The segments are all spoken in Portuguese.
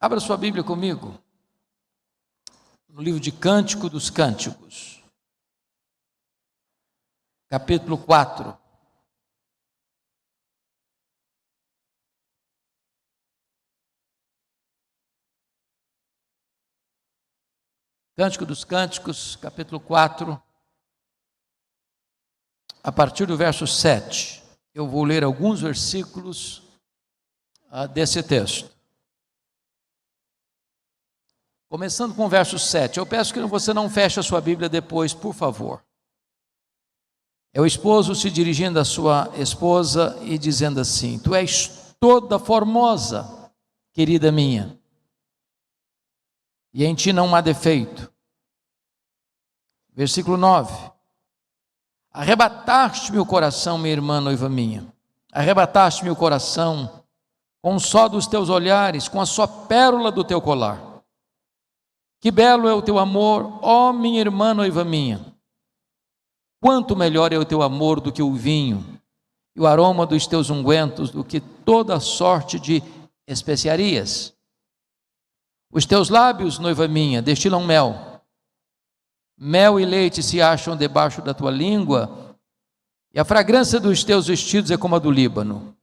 Abra sua Bíblia comigo, no livro de Cântico dos Cânticos, capítulo 4. Cântico dos Cânticos, capítulo 4, a partir do verso 7. Eu vou ler alguns versículos desse texto. Começando com o verso 7, eu peço que você não feche a sua Bíblia depois, por favor. É o esposo se dirigindo à sua esposa e dizendo assim: tu és toda formosa, querida minha, e em ti não há defeito. Versículo 9: arrebataste-me o coração, minha irmã noiva minha, arrebataste-me o coração com o só dos teus olhares, com a só pérola do teu colar. Que belo é o teu amor, ó minha irmã noiva minha. Quanto melhor é o teu amor do que o vinho, e o aroma dos teus ungüentos do que toda sorte de especiarias. Os teus lábios, noiva minha, destilam mel. Mel e leite se acham debaixo da tua língua, e a fragrância dos teus vestidos é como a do Líbano.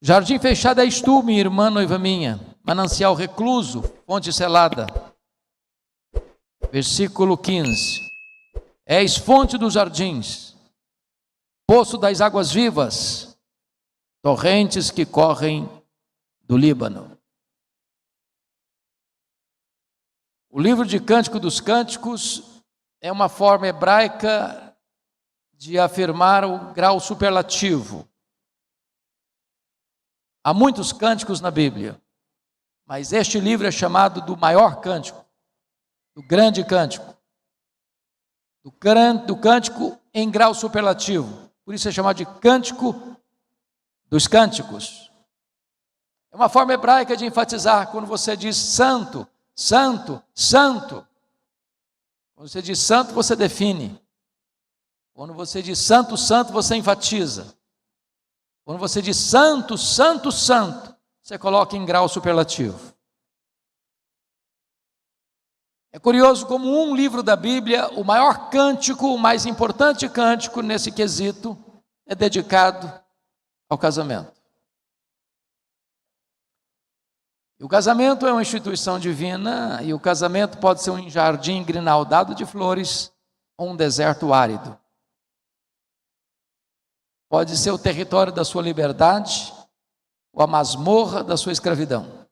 Jardim fechado és tu, minha irmã noiva minha, manancial recluso, fonte selada. Versículo 15: és fonte dos jardins, poço das águas vivas, torrentes que correm do Líbano. O livro de Cântico dos Cânticos é uma forma hebraica de afirmar o grau superlativo. Há muitos cânticos na Bíblia, mas este livro é chamado do maior cântico, do grande cântico, do cântico em grau superlativo. Por isso é chamado de Cântico dos Cânticos. É uma forma hebraica de enfatizar quando você diz santo, santo, santo. Quando você diz santo, você define. Quando você diz santo, santo, você enfatiza. Quando você diz santo, santo, santo, você coloca em grau superlativo. É curioso como um livro da Bíblia, o maior cântico, o mais importante cântico nesse quesito, é dedicado ao casamento. E o casamento é uma instituição divina, e o casamento pode ser um jardim grinaldado de flores ou um deserto árido. Pode ser o território da sua liberdade ou a masmorra da sua escravidão.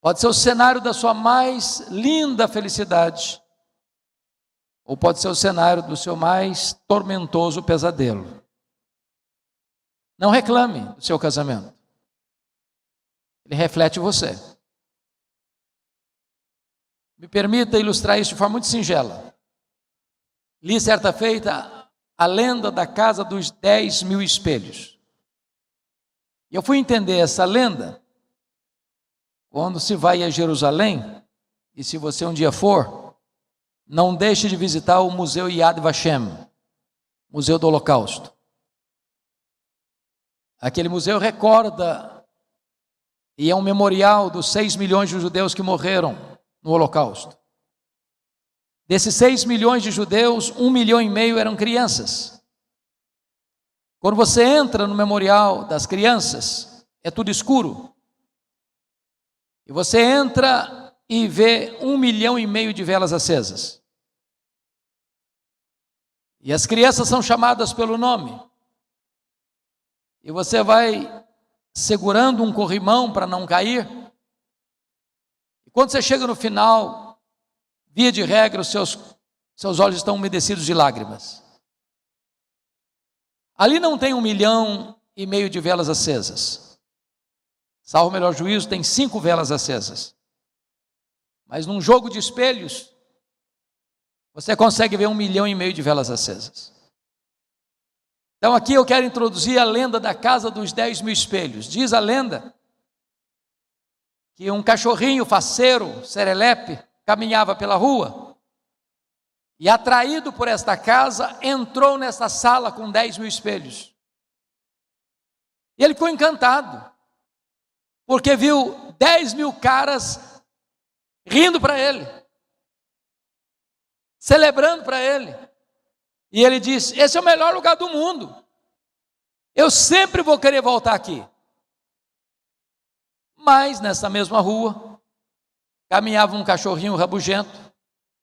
Pode ser o cenário da sua mais linda felicidade, ou pode ser o cenário do seu mais tormentoso pesadelo. Não reclame do seu casamento. Ele reflete você. Me permita ilustrar isso de forma muito singela. Li certa feita a lenda da casa dos 10.000 espelhos. E eu fui entender essa lenda quando se vai a Jerusalém, e se você um dia for, não deixe de visitar o Museu Yad Vashem, Museu do Holocausto. Aquele museu recorda, e é um memorial dos 6 milhões de judeus que morreram no Holocausto. Desses 6 milhões de judeus, 1,5 milhão eram crianças. Quando você entra no memorial das crianças, é tudo escuro. E você entra e vê 1,5 milhão de velas acesas. E as crianças são chamadas pelo nome. E você vai segurando um corrimão para não cair. E quando você chega no final, via de regra, os seus olhos estão umedecidos de lágrimas. Ali não tem 1,5 milhão de velas acesas. Salvo o melhor juízo, tem 5 velas acesas. Mas num jogo de espelhos, você consegue ver 1,5 milhão de velas acesas. Então aqui eu quero introduzir a lenda da casa dos 10.000 espelhos. Diz a lenda que um cachorrinho faceiro, serelepe, caminhava pela rua e, atraído por esta casa, entrou nesta sala com 10.000 espelhos. E ele ficou encantado. porque viu 10.000 caras rindo para ele, celebrando para ele. E ele disse: esse é o melhor lugar do mundo, eu sempre vou querer voltar aqui. Mas nessa mesma rua, caminhava um cachorrinho rabugento,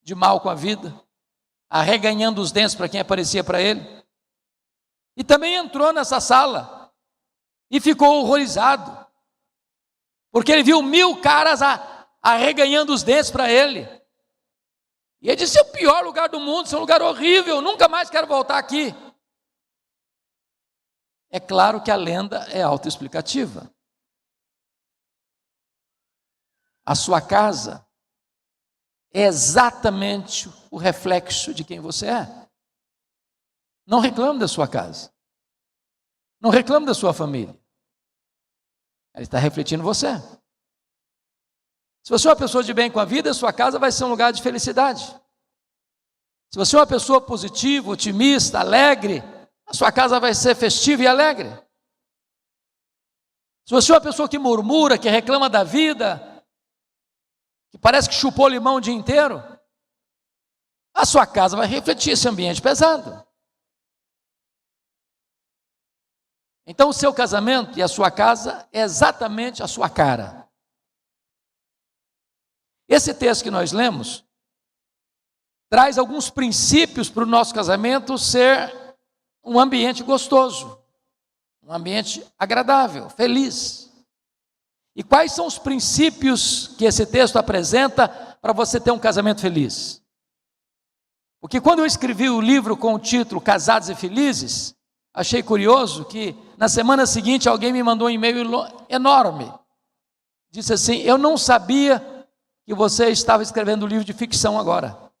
de mal com a vida, arreganhando os dentes para quem aparecia para ele. E também entrou nessa sala e ficou horrorizado, porque ele viu 1.000 caras arreganhando os dentes para ele. E ele disse: é o pior lugar do mundo, esse é um lugar horrível, nunca mais quero voltar aqui. É claro que a lenda é autoexplicativa. A sua casa é exatamente o reflexo de quem você é. Não reclame da sua casa. Não reclame da sua família. Ela está refletindo você. Se você é uma pessoa de bem com a vida, a sua casa vai ser um lugar de felicidade. Se você é uma pessoa positiva, otimista, alegre, a sua casa vai ser festiva e alegre. Se você é uma pessoa que murmura, que reclama da vida, que parece que chupou limão o dia inteiro, a sua casa vai refletir esse ambiente pesado. Então o seu casamento e a sua casa é exatamente a sua cara. Esse texto que nós lemos traz alguns princípios para o nosso casamento ser um ambiente gostoso, um ambiente agradável, feliz. E quais são os princípios que esse texto apresenta para você ter um casamento feliz? Porque quando eu escrevi o livro com o título Casados e Felizes, achei curioso que na semana seguinte alguém me mandou um e-mail enorme. Disse assim: eu não sabia que você estava escrevendo um livro de ficção agora.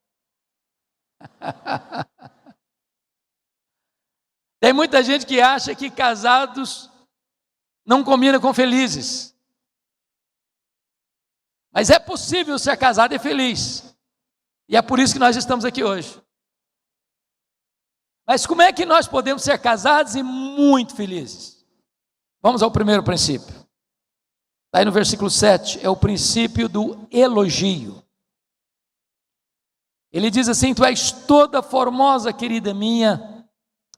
Tem muita gente que acha que casados não combina com felizes. Mas é possível ser casado e feliz. E é por isso que nós estamos aqui hoje. Mas como é que nós podemos ser casados e muito felizes? Vamos ao primeiro princípio. Está aí no versículo 7, é o princípio do elogio. Ele diz assim: tu és toda formosa, querida minha,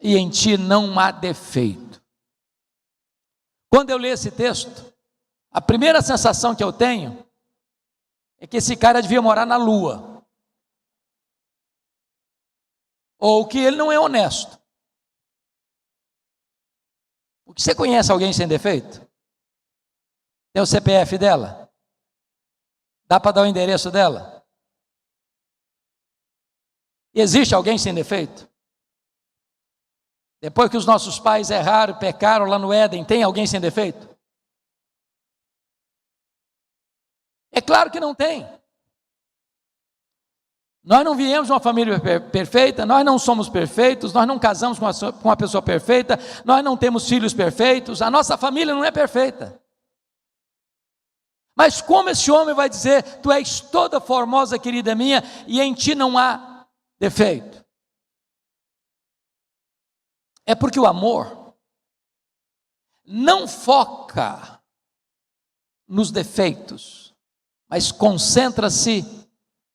e em ti não há defeito. Quando eu leio esse texto, a primeira sensação que eu tenho é que esse cara devia morar na lua, ou que ele não é honesto. Porque você conhece alguém sem defeito? Tem o CPF dela? Dá para dar o endereço dela? Existe alguém sem defeito? Depois que os nossos pais erraram, pecaram lá no Éden, tem alguém sem defeito? É claro que não tem. Nós não viemos de uma família perfeita, nós não somos perfeitos, nós não casamos com uma pessoa perfeita, nós não temos filhos perfeitos, a nossa família não é perfeita. Mas como esse homem vai dizer: tu és toda formosa, querida minha, e em ti não há defeito? É porque o amor não foca nos defeitos, mas concentra-se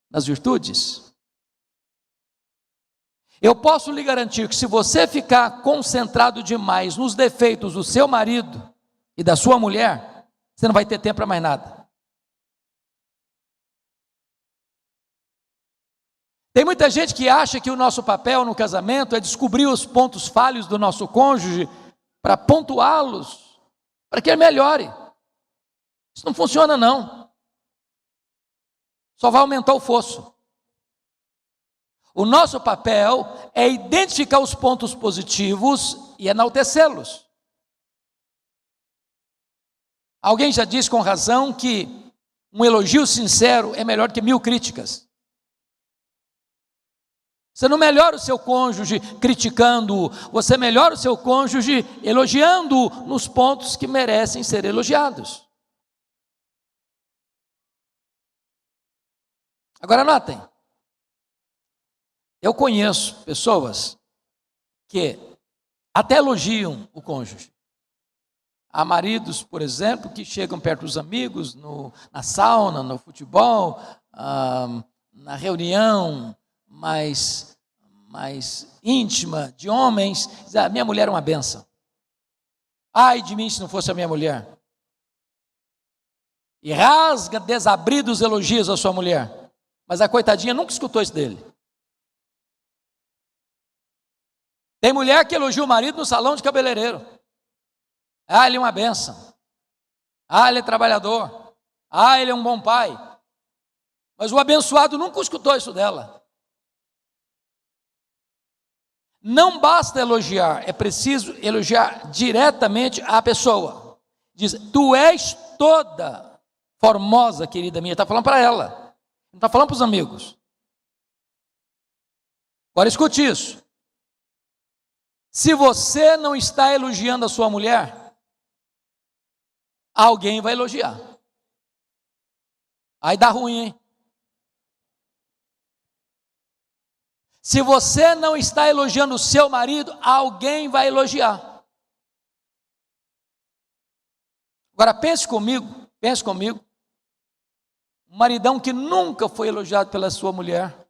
nas virtudes. Eu posso lhe garantir que se você ficar concentrado demais nos defeitos do seu marido e da sua mulher, você não vai ter tempo para mais nada. Tem muita gente que acha que o nosso papel no casamento é descobrir os pontos falhos do nosso cônjuge para pontuá-los, para que ele melhore. Isso não funciona não. Só vai aumentar o fosso. O nosso papel é identificar os pontos positivos e enaltecê-los. Alguém já disse com razão que um elogio sincero é melhor que 1000 críticas. Você não melhora o seu cônjuge criticando-o, você melhora o seu cônjuge elogiando-o nos pontos que merecem ser elogiados. Agora notem, eu conheço pessoas que até elogiam o cônjuge, Há maridos, por exemplo, que chegam perto dos amigos, na sauna, no futebol, na reunião mais íntima de homens, dizem, minha mulher é uma bênção. Ai de mim se não fosse a minha mulher. E rasga desabridos elogios à sua mulher. Mas a coitadinha nunca escutou isso dele. Tem mulher que elogia o marido no salão de cabeleireiro. Ah, ele é uma bênção. Ah, ele é trabalhador. Ah, ele é um bom pai. Mas o abençoado nunca escutou isso dela. Não basta elogiar, é preciso elogiar diretamente a pessoa. Diz, tu és toda formosa, querida minha. Está falando para ela, não está falando para os amigos. Agora escute isso. Se você não está elogiando a sua mulher, alguém vai elogiar. Aí dá ruim, hein? Se você não está elogiando o seu marido, alguém vai elogiar. Agora pense comigo. Um maridão que nunca foi elogiado pela sua mulher,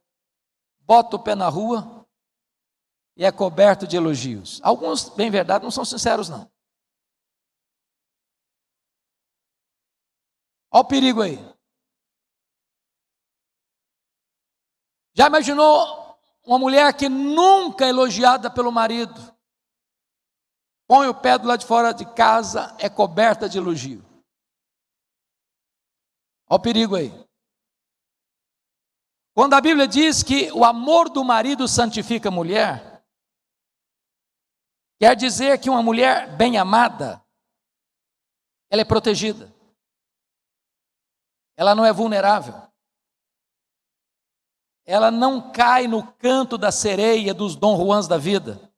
bota o pé na rua e é coberto de elogios. Alguns, bem verdade, não são sinceros não. Olha o perigo aí. Já imaginou uma mulher que nunca é elogiada pelo marido? Põe o pé do lado de fora de casa, é coberta de elogio. Olha o perigo aí. Quando a Bíblia diz que o amor do marido santifica a mulher, quer dizer que uma mulher bem amada, ela é protegida. Ela não é vulnerável. Ela não cai no canto da sereia dos Dom Juans da vida.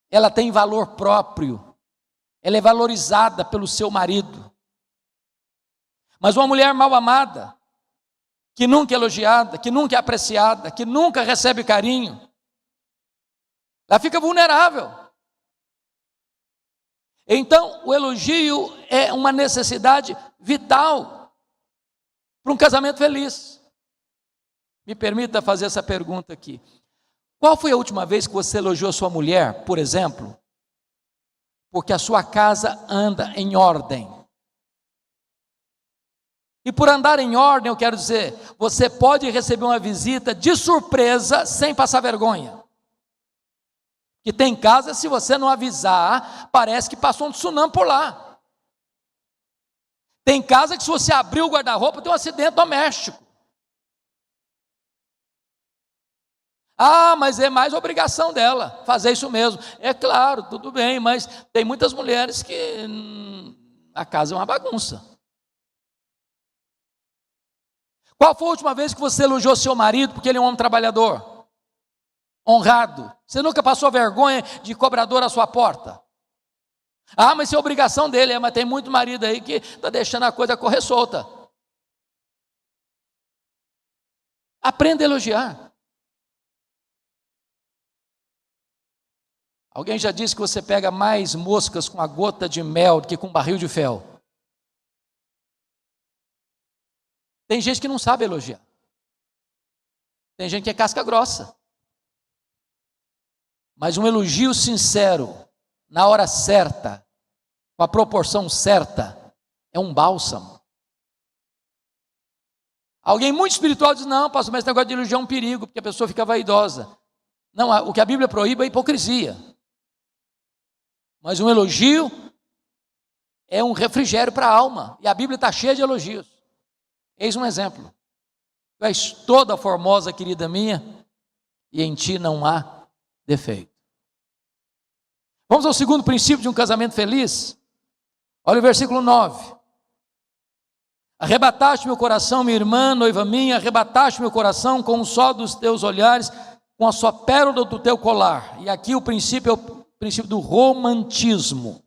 Ela tem valor próprio. Ela é valorizada pelo seu marido. Mas uma mulher mal amada, que nunca é elogiada, que nunca é apreciada, que nunca recebe carinho, ela fica vulnerável. Então, o elogio é uma necessidade vital para um casamento feliz. Me permita fazer essa pergunta aqui. Qual foi a última vez que você elogiou a sua mulher, por exemplo, porque a sua casa anda em ordem? E por andar em ordem, eu quero dizer, você pode receber uma visita de surpresa sem passar vergonha. Que tem casa, se você não avisar, parece que passou um tsunami por lá. Tem casa que se você abrir o guarda-roupa, tem um acidente doméstico. Ah, mas é mais obrigação dela fazer isso mesmo. É claro, tudo bem, mas tem muitas mulheres que a casa é uma bagunça. Qual foi a última vez que você elogiou seu marido porque ele é um homem trabalhador? Honrado. Você nunca passou vergonha de cobrador à sua porta? Ah, mas isso é obrigação dele, mas tem muito marido aí que está deixando a coisa correr solta. Aprenda a elogiar. Alguém já disse que você pega mais moscas com a gota de mel do que com um barril de fel. Tem gente que não sabe elogiar. Tem gente que é casca grossa. Mas um elogio sincero, na hora certa, com a proporção certa, é um bálsamo. Alguém muito espiritual diz, não, pastor, mas esse negócio de elogiar é um perigo, porque a pessoa fica vaidosa. Não, o que a Bíblia proíbe é a hipocrisia. Mas um elogio é um refrigério para a alma. E a Bíblia está cheia de elogios. Eis um exemplo. Tu és toda formosa, querida minha, e em ti não há defeito. Vamos ao segundo princípio de um casamento feliz? Olha o versículo 9. Arrebataste meu coração, minha irmã, noiva minha, arrebataste meu coração com um só dos teus olhares, com a só pérola do teu colar. E aqui o princípio é o princípio do romantismo.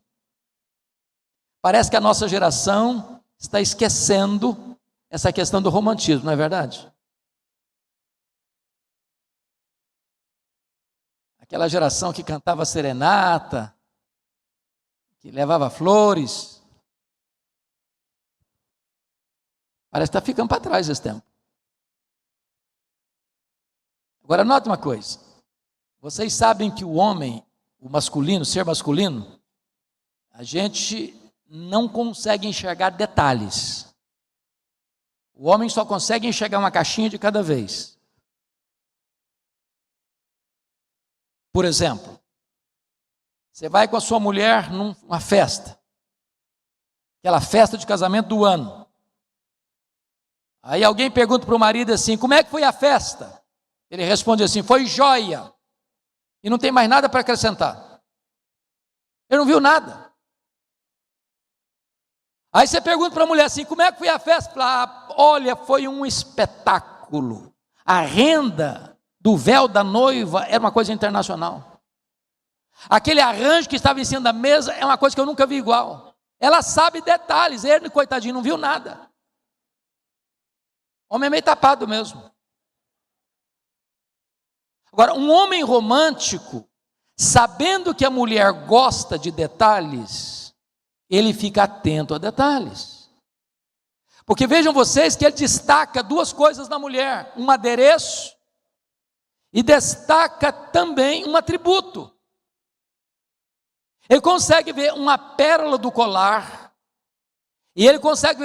Parece que a nossa geração está esquecendo essa questão do romantismo, não é verdade? Aquela geração que cantava serenata, que levava flores. Parece que está ficando para trás esse tempo. Agora, note uma coisa. Vocês sabem que o homem, o masculino, o ser masculino, a gente não consegue enxergar detalhes. O homem só consegue enxergar uma caixinha de cada vez. Por exemplo, você vai com a sua mulher numa festa, aquela festa de casamento do ano. Aí alguém pergunta para o marido assim: como é que foi a festa? Ele responde assim: foi jóia. E não tem mais nada para acrescentar. Ele não viu nada. Aí você pergunta para a mulher assim: como é que foi a festa? Fala: olha, foi um espetáculo. A renda do véu da noiva era uma coisa internacional. Aquele arranjo que estava em cima da mesa é uma coisa que eu nunca vi igual. Ela sabe detalhes, ele, coitadinho, não viu nada. O homem é meio tapado mesmo. Agora, um homem romântico, sabendo que a mulher gosta de detalhes, ele fica atento a detalhes. Porque vejam vocês que ele destaca duas coisas na mulher: um adereço e destaca também um atributo. Ele consegue ver uma pérola do colar e ele consegue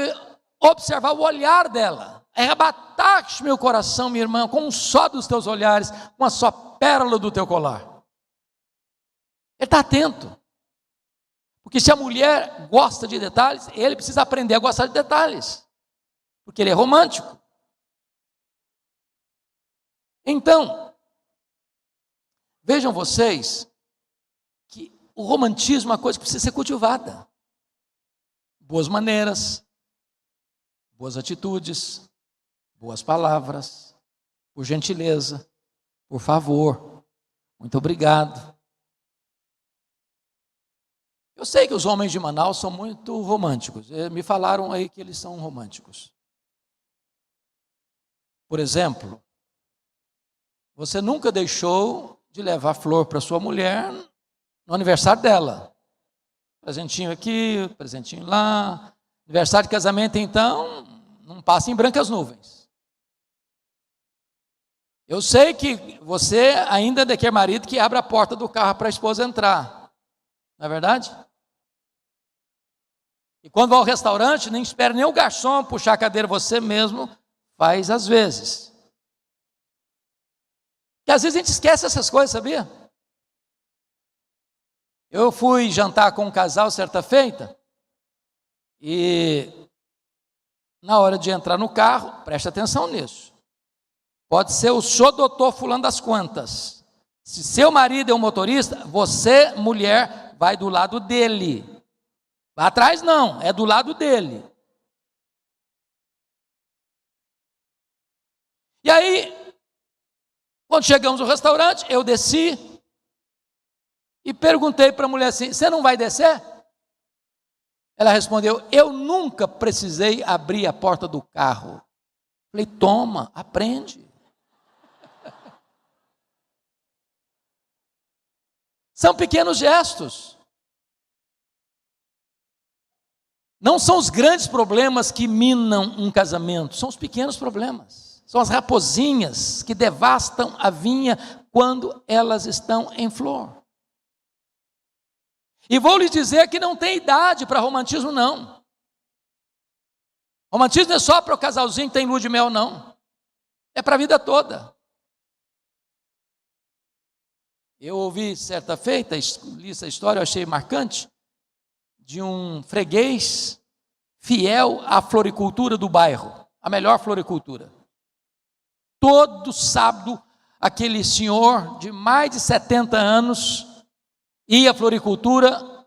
observar o olhar dela. Arrebataste meu coração, minha irmã, com um só dos teus olhares, uma só pérola do teu colar. Ele está atento. Porque se a mulher gosta de detalhes, ele precisa aprender a gostar de detalhes. Porque ele é romântico. Então, vejam vocês que o romantismo é uma coisa que precisa ser cultivada. Boas maneiras, boas atitudes, boas palavras, por gentileza, por favor, muito obrigado. Eu sei que os homens de Manaus são muito românticos. Me falaram aí que eles são românticos. Por exemplo, você nunca deixou de levar flor para sua mulher no aniversário dela. Presentinho aqui, presentinho lá. Aniversário de casamento, então, não passa em brancas nuvens. Eu sei que você ainda é daquele marido que abre a porta do carro para a esposa entrar. Não é verdade? E quando vai ao restaurante, nem espera nem o garçom puxar a cadeira, você mesmo faz às vezes. E às vezes a gente esquece essas coisas, sabia? Eu fui jantar com um casal certa feita, e na hora de entrar no carro, preste atenção nisso. Pode ser o senhor doutor fulano das quantas. Se seu marido é um motorista, você, mulher, vai do lado dele. Vai atrás não, é do lado dele. E aí, quando chegamos no restaurante, eu desci e perguntei para a mulher assim: você não vai descer? Ela respondeu: eu nunca precisei abrir a porta do carro. Falei: toma, aprende. São pequenos gestos. Não são os grandes problemas que minam um casamento, são os pequenos problemas. São as raposinhas que devastam a vinha quando elas estão em flor. E vou lhe dizer que não tem idade para romantismo, não. Romantismo não é só para o casalzinho que tem lua de mel, não. É para a vida toda. Eu ouvi certa feita, li essa história, eu achei marcante, de um freguês fiel à floricultura do bairro, a melhor floricultura. Todo sábado, aquele senhor de mais de 70 anos ia à floricultura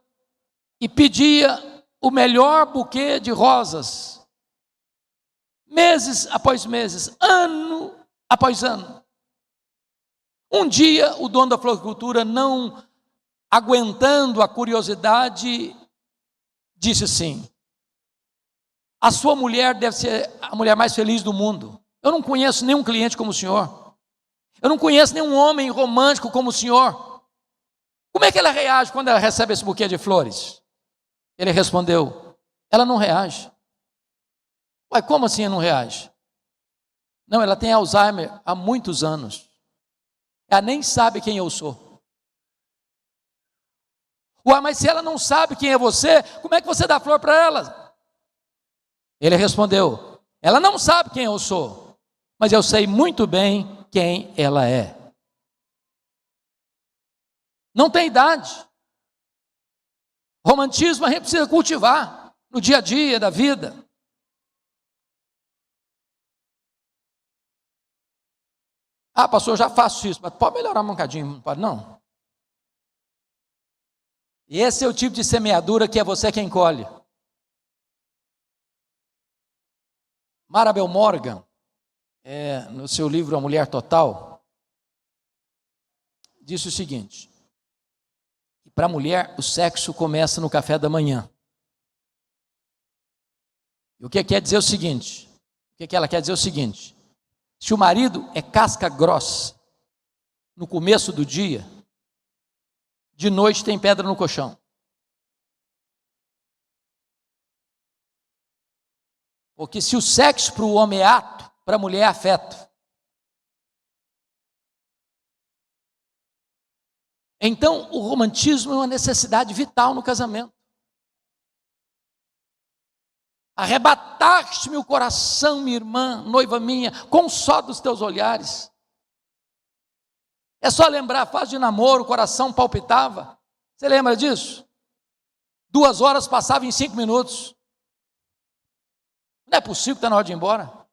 e pedia o melhor buquê de rosas, meses após meses, ano após ano. Um dia, o dono da floricultura, não aguentando a curiosidade, disse assim: a sua mulher deve ser a mulher mais feliz do mundo. Eu não conheço nenhum cliente como o senhor. Eu não conheço nenhum homem romântico como o senhor. Como é que ela reage quando ela recebe esse buquê de flores? Ele respondeu: ela não reage. Ué, como assim não reage? Não, ela tem Alzheimer há muitos anos. Ela nem sabe quem eu sou. Ué, mas se ela não sabe quem é você, como é que você dá flor para ela? Ele respondeu: ela não sabe quem eu sou, mas eu sei muito bem quem ela é. Não tem idade. Romantismo a gente precisa cultivar no dia a dia da vida. Ah, pastor, eu já faço isso, mas pode melhorar um bocadinho, não pode não? E esse é o tipo de semeadura que é você quem colhe. Marabel Morgan, no seu livro A Mulher Total, disse o seguinte: para a mulher, o sexo começa no café da manhã. E o que quer dizer o seguinte? O que ela quer dizer o seguinte: se o marido é casca grossa no começo do dia, de noite tem pedra no colchão. Porque se o sexo para o homem é ato, para a mulher é afeto. Então, o romantismo é uma necessidade vital no casamento. Arrebataste-me o coração, minha irmã, noiva minha, com o só dos teus olhares. É só lembrar a fase de namoro, o coração palpitava. Você lembra disso? 2 horas passavam em 5 minutos. Não é possível que está na hora de ir embora.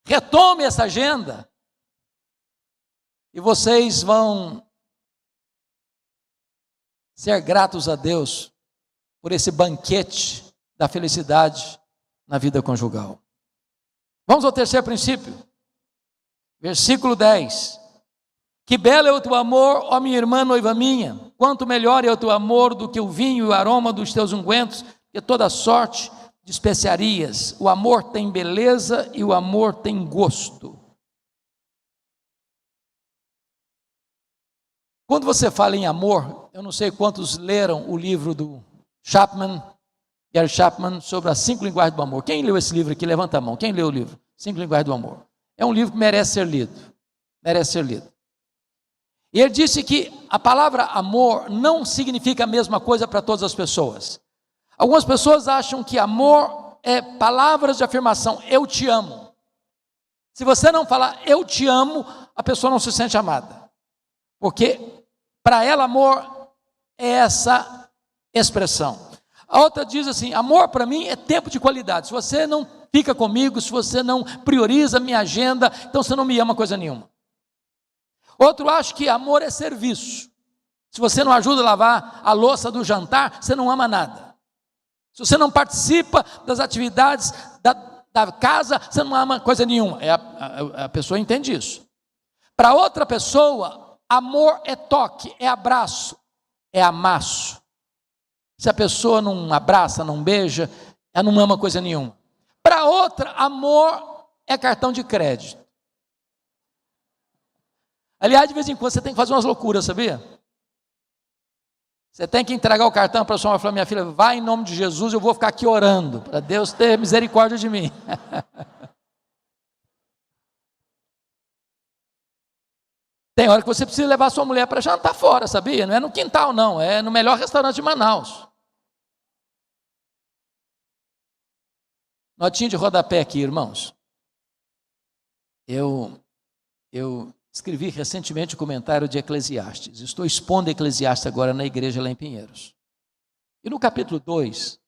Retome essa agenda. E vocês vão ser gratos a Deus por esse banquete da felicidade na vida conjugal. Vamos ao terceiro princípio. Versículo 10. Que belo é o teu amor, ó minha irmã, noiva minha. Quanto melhor é o teu amor do que o vinho e o aroma dos teus ungüentos, que toda sorte de especiarias. O amor tem beleza e o amor tem gosto. Quando você fala em amor, eu não sei quantos leram o livro do Gary Chapman, sobre as 5 linguagens do amor. Quem leu esse livro aqui? Levanta a mão. Quem leu o livro? 5 linguagens do amor. É um livro que merece ser lido. Merece ser lido. E ele disse que a palavra amor não significa a mesma coisa para todas as pessoas. Algumas pessoas acham que amor é palavras de afirmação. Eu te amo. Se você não falar eu te amo, a pessoa não se sente amada. Porque para ela amor é essa expressão. A outra diz assim: amor para mim é tempo de qualidade. Se você não fica comigo, se você não prioriza a minha agenda, então você não me ama coisa nenhuma. Outro acha que amor é serviço. Se você não ajuda a lavar a louça do jantar, você não ama nada. Se você não participa das atividades da casa, você não ama coisa nenhuma. A pessoa entende isso. Para outra pessoa, amor é toque, é abraço, é amasso. Se a pessoa não abraça, não beija, ela não ama coisa nenhuma. Para outra, amor é cartão de crédito. Aliás, de vez em quando você tem que fazer umas loucuras, sabia? Você tem que entregar o cartão para a pessoa e falar: minha filha, vai em nome de Jesus, eu vou ficar aqui orando, para Deus ter misericórdia de mim. Tem hora que você precisa levar sua mulher para jantar fora, sabia? Não é no quintal não, é no melhor restaurante de Manaus. Notinha de rodapé aqui, irmãos. Eu escrevi recentemente o comentário de Eclesiastes. Estou expondo Eclesiastes agora na igreja lá em Pinheiros. E no capítulo 2,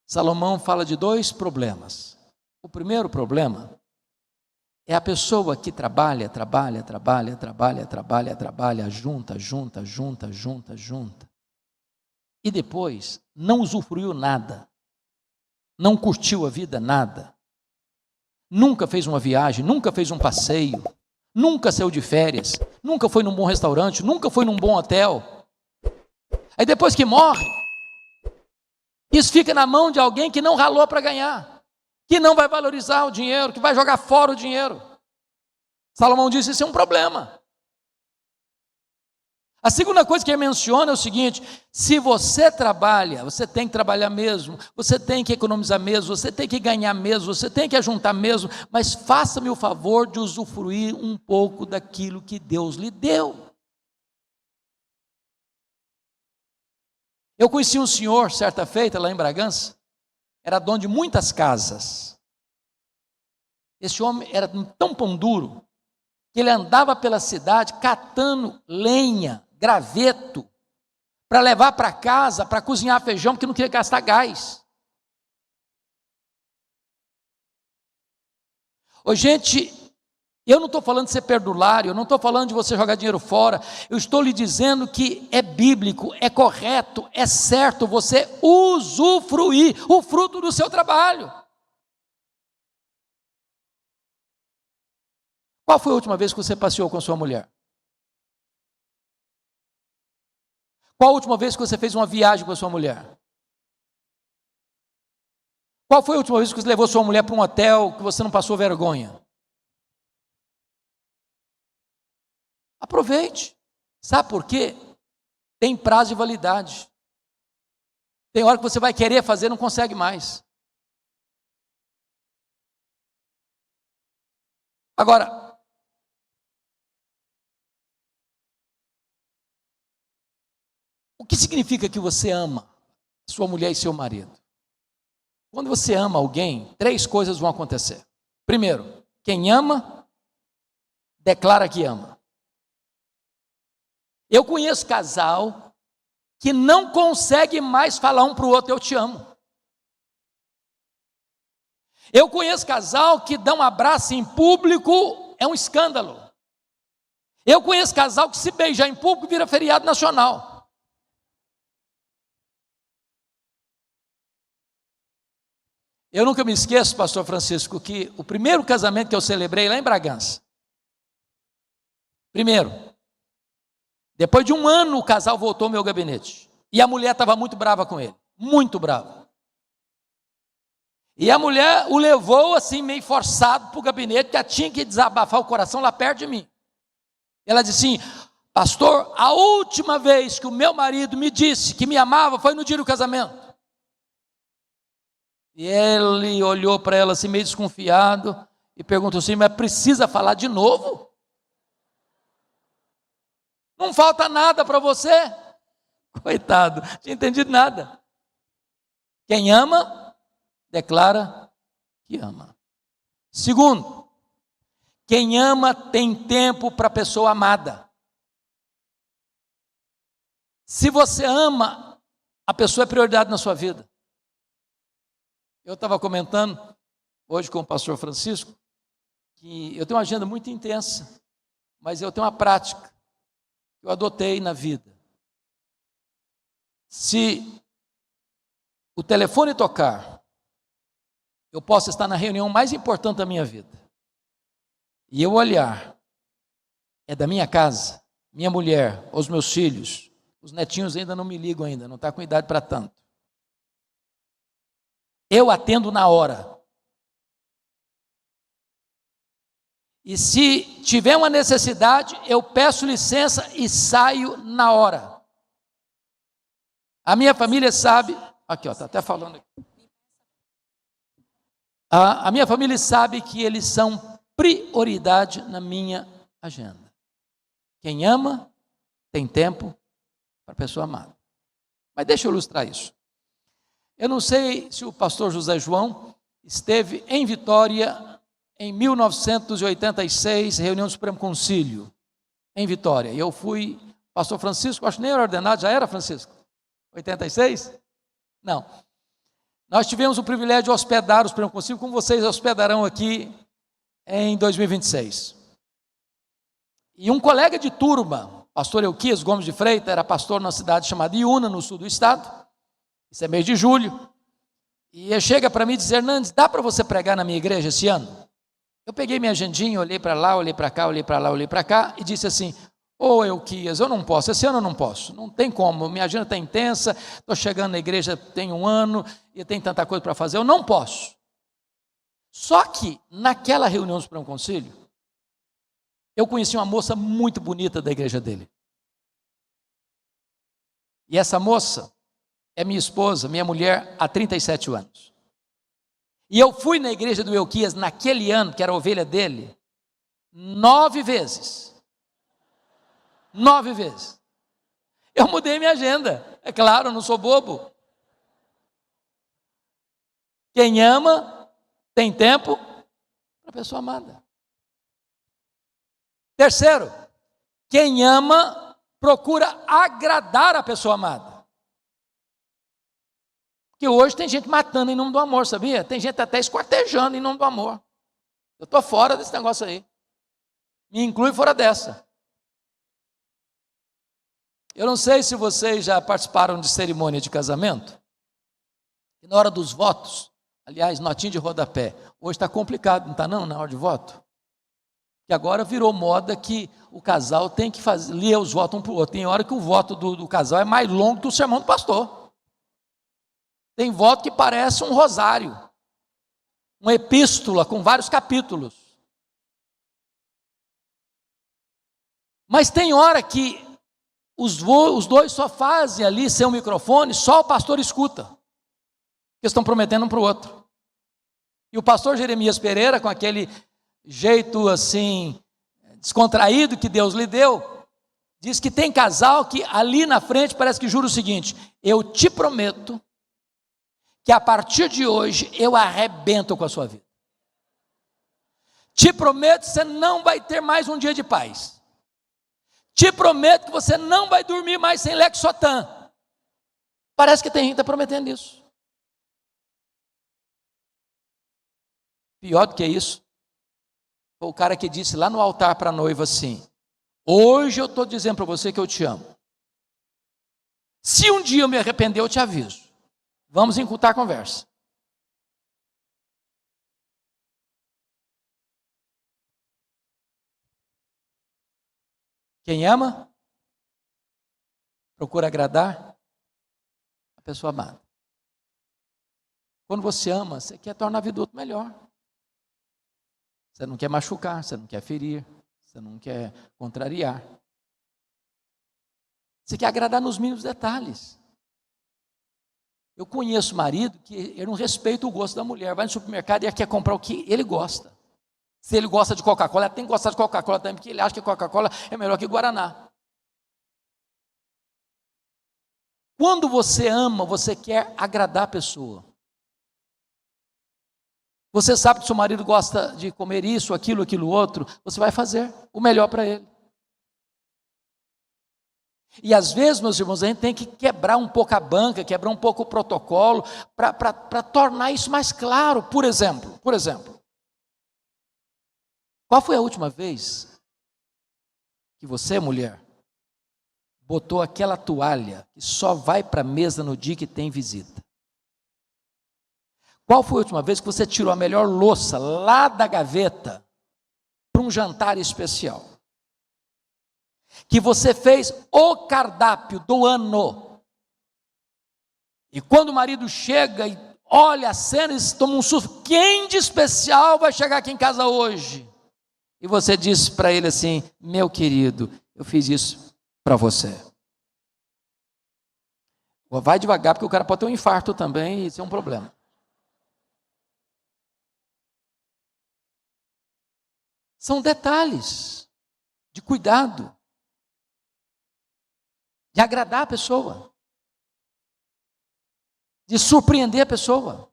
Salomão fala de 2 problemas. O primeiro problema é a pessoa que trabalha, junta. E depois não usufruiu nada. Não curtiu a vida nada. Nunca fez uma viagem, nunca fez um passeio. Nunca saiu de férias, nunca foi num bom restaurante, nunca foi num bom hotel. Aí depois que morre, isso fica na mão de alguém que não ralou para ganhar, que não vai valorizar o dinheiro, que vai jogar fora o dinheiro. Salomão disse: isso é um problema. A segunda coisa que ele menciona é o seguinte: se você trabalha, você tem que trabalhar mesmo, você tem que economizar mesmo, você tem que ganhar mesmo, você tem que ajuntar mesmo, mas faça-me o favor de usufruir um pouco daquilo que Deus lhe deu. Eu conheci um senhor, certa feita, lá em Bragança, era dono de muitas casas. Esse homem era tão pão duro, que ele andava pela cidade catando lenha, graveto, para levar para casa, para cozinhar feijão, porque não queria gastar gás. Ô, gente, eu não estou falando de ser perdulário, eu não estou falando de você jogar dinheiro fora, eu estou lhe dizendo que é bíblico, é correto, é certo você usufruir o fruto do seu trabalho. Qual foi a última vez que você passeou com a sua mulher? Qual a última vez que você fez uma viagem com a sua mulher? Qual foi a última vez que você levou sua mulher para um hotel que você não passou vergonha? Aproveite. Sabe por quê? Tem prazo de validade. Tem hora que você vai querer fazer e não consegue mais. Agora, o que significa que você ama sua mulher e seu marido? Quando você ama alguém, 3 coisas vão acontecer. Primeiro, quem ama, declara que ama. Eu conheço casal que não consegue mais falar um para o outro, eu te amo. Eu conheço casal que dá um abraço em público, é um escândalo. Eu conheço casal que se beijar em público vira feriado nacional. Eu nunca me esqueço, pastor Francisco, que o primeiro casamento que eu celebrei lá em Bragança, depois de 1 ano o casal voltou ao meu gabinete, e a mulher estava muito brava com ele, muito brava, e a mulher o levou assim meio forçado para o gabinete, que ela tinha que desabafar o coração lá perto de mim. Ela disse assim: pastor, a última vez que o meu marido me disse que me amava foi no dia do casamento. E ele olhou para ela assim meio desconfiado e perguntou assim: mas precisa falar de novo? Não falta nada para você? Coitado, não tinha entendido nada. Quem ama, declara que ama. Segundo, quem ama tem tempo para a pessoa amada. Se você ama, a pessoa é prioridade na sua vida. Eu estava comentando hoje com o pastor Francisco que eu tenho uma agenda muito intensa, mas eu tenho uma prática que eu adotei na vida. Se o telefone tocar, eu posso estar na reunião mais importante da minha vida, e eu olhar, é da minha casa, minha mulher, os meus filhos, os netinhos ainda não me ligam ainda, não está com idade para tanto. Eu atendo na hora. E se tiver uma necessidade, eu peço licença e saio na hora. A minha família sabe, aqui ó, está até falando aqui. A minha família sabe que eles são prioridade na minha agenda. Quem ama, tem tempo para a pessoa amada. Mas deixa eu ilustrar isso. Eu não sei se o pastor José João esteve em Vitória em 1986, reunião do Supremo Concílio, em Vitória. E eu fui, pastor Francisco, acho que nem era ordenado, já era, Francisco? 86? Não. Nós tivemos o privilégio de hospedar o Supremo Concílio, como vocês hospedarão aqui em 2026. E um colega de turma, pastor Euquias Gomes de Freitas, era pastor numa cidade chamada Iuna, no sul do estado. Isso é mês de julho, e ele chega para mim e diz: Hernandes, dá para você pregar na minha igreja esse ano? Eu peguei minha agendinha, olhei para lá, olhei para cá, olhei para lá, olhei para cá, e disse assim: ô Euquias, eu não posso, esse ano eu não posso, não tem como, minha agenda está intensa, estou chegando na igreja tem 1 ano, e tem tanta coisa para fazer, eu não posso. Só que, naquela reunião do Supremo Concílio, eu conheci uma moça muito bonita da igreja dele. E essa moça é minha esposa, minha mulher, há 37 anos. E eu fui na igreja do Euquias naquele ano, que era a ovelha dele, 9 vezes. 9 vezes. Eu mudei minha agenda. É claro, eu não sou bobo. Quem ama, tem tempo para a pessoa amada. Terceiro, quem ama, procura agradar a pessoa amada. Porque hoje tem gente matando em nome do amor, sabia? Tem gente até esquartejando em nome do amor. Eu estou fora desse negócio aí. Me inclui fora dessa. Eu não sei se vocês já participaram de cerimônia de casamento. E na hora dos votos, aliás, notinha de rodapé, hoje está complicado, não está não, na hora de voto? Que agora virou moda que o casal tem que ler os votos um para o outro. Tem hora que o voto do casal é mais longo que o sermão do pastor. Tem voto que parece um rosário, uma epístola com vários capítulos. Mas tem hora que os dois só fazem ali sem o microfone, só o pastor escuta. Eles estão prometendo um para o outro. E o pastor Jeremias Pereira, com aquele jeito assim, descontraído que Deus lhe deu, diz que tem casal que ali na frente parece que jura o seguinte: eu te prometo que a partir de hoje eu arrebento com a sua vida. Te prometo que você não vai ter mais um dia de paz. Te prometo que você não vai dormir mais sem Lexotan. Parece que tem gente que está prometendo isso. Pior do que isso, foi o cara que disse lá no altar para a noiva assim: hoje eu estou dizendo para você que eu te amo. Se um dia eu me arrepender, eu te aviso. Vamos encurtar a conversa. Quem ama, procura agradar a pessoa amada. Quando você ama, você quer tornar a vida do outro melhor. Você não quer machucar, você não quer ferir, você não quer contrariar. Você quer agradar nos mínimos detalhes. Eu conheço marido que ele não respeita o gosto da mulher, vai no supermercado e quer comprar o que ele gosta. Se ele gosta de Coca-Cola, ele tem que gostar de Coca-Cola também, porque ele acha que Coca-Cola é melhor que Guaraná. Quando você ama, você quer agradar a pessoa. Você sabe que seu marido gosta de comer isso, aquilo outro, você vai fazer o melhor para ele. E às vezes, meus irmãos, a gente tem que quebrar um pouco a banca, quebrar um pouco o protocolo, para tornar isso mais claro. Por exemplo, qual foi a última vez que você, mulher, botou aquela toalha que só vai para a mesa no dia que tem visita? Qual foi a última vez que você tirou a melhor louça lá da gaveta para um jantar especial? Que você fez o cardápio do ano. E quando o marido chega e olha a cena, e toma um susto: quem de especial vai chegar aqui em casa hoje? E você diz para ele assim: meu querido, eu fiz isso para você. Vai devagar, porque o cara pode ter um infarto também, e isso é um problema. São detalhes de cuidado, de agradar a pessoa, de surpreender a pessoa,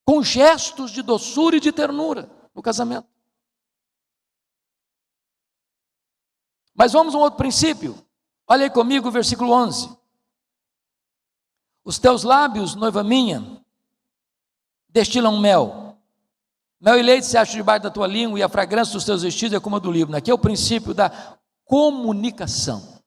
com gestos de doçura e de ternura no casamento. Mas vamos a um outro princípio. Olha aí comigo o versículo 11. Os teus lábios, noiva minha, destilam mel. Mel e leite se acham debaixo da tua língua, e a fragrância dos teus vestidos é como a do Líbano. Aqui é o princípio da comunicação.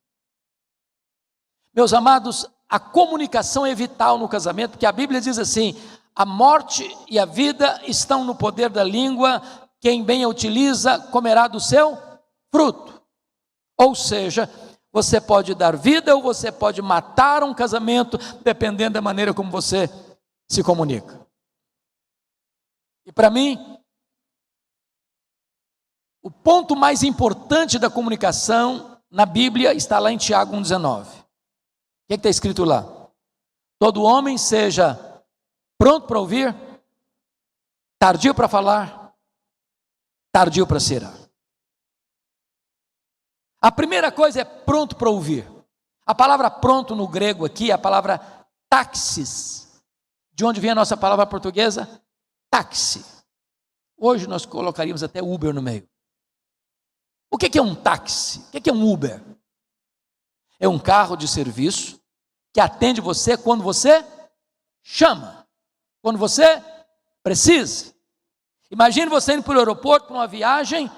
Meus amados, a comunicação é vital no casamento, porque a Bíblia diz assim: a morte e a vida estão no poder da língua, quem bem a utiliza comerá do seu fruto. Ou seja, você pode dar vida ou você pode matar um casamento, dependendo da maneira como você se comunica. E para mim, o ponto mais importante da comunicação na Bíblia está lá em Tiago 1,19. que está escrito lá? Todo homem seja pronto para ouvir, tardio para falar, tardio para se irar. A primeira coisa é pronto para ouvir. A palavra pronto no grego aqui é a palavra taxis. De onde vem a nossa palavra portuguesa? Táxi. Hoje nós colocaríamos até Uber no meio. O que é um táxi? O que é um Uber? É um carro de serviço que atende você quando você chama, quando você precisa. Imagine você indo para o aeroporto, para uma viagem,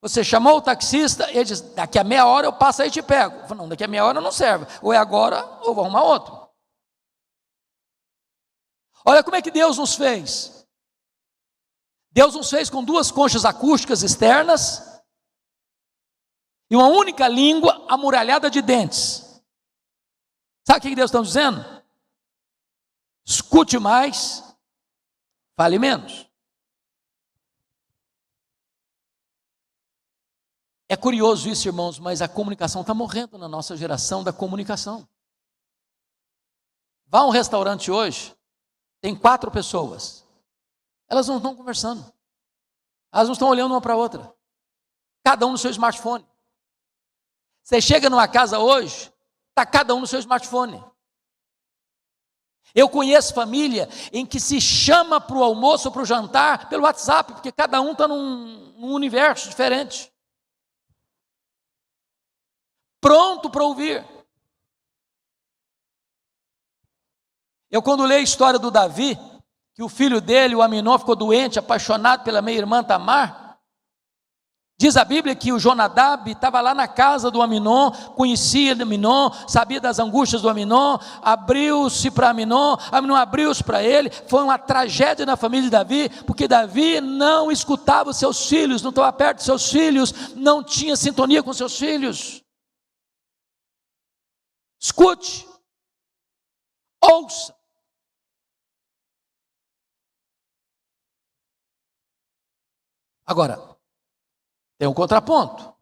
você chamou o taxista, ele diz, daqui a meia hora eu passo aí e te pego. Eu falo, não, daqui a meia hora não serve, ou é agora ou vou arrumar outro. Olha como é que Deus nos fez. Deus nos fez com duas conchas acústicas externas e uma única língua amuralhada de dentes. Sabe o que Deus está dizendo? Escute mais, fale menos. É curioso isso, irmãos, mas a comunicação está morrendo na nossa geração da comunicação. Vá a um restaurante hoje, tem 4 pessoas. Elas não estão conversando. Elas não estão olhando uma para a outra. Cada um no seu smartphone. Você chega numa casa hoje, está cada um no seu smartphone. Eu conheço família em que se chama para o almoço ou para o jantar pelo WhatsApp, porque cada um está num universo diferente. Pronto para ouvir. Eu quando leio a história do Davi, que o filho dele, o Aminon, ficou doente, apaixonado pela meia-irmã Tamar, diz a Bíblia que o Jonadab estava lá na casa do Aminon, conhecia o Aminon, sabia das angústias do Aminon, abriu-se para Aminon abriu-se para ele. Foi uma tragédia na família de Davi, porque Davi não escutava os seus filhos, não estava perto de seus filhos, não tinha sintonia com seus filhos. Escute, ouça. Agora, tem um contraponto.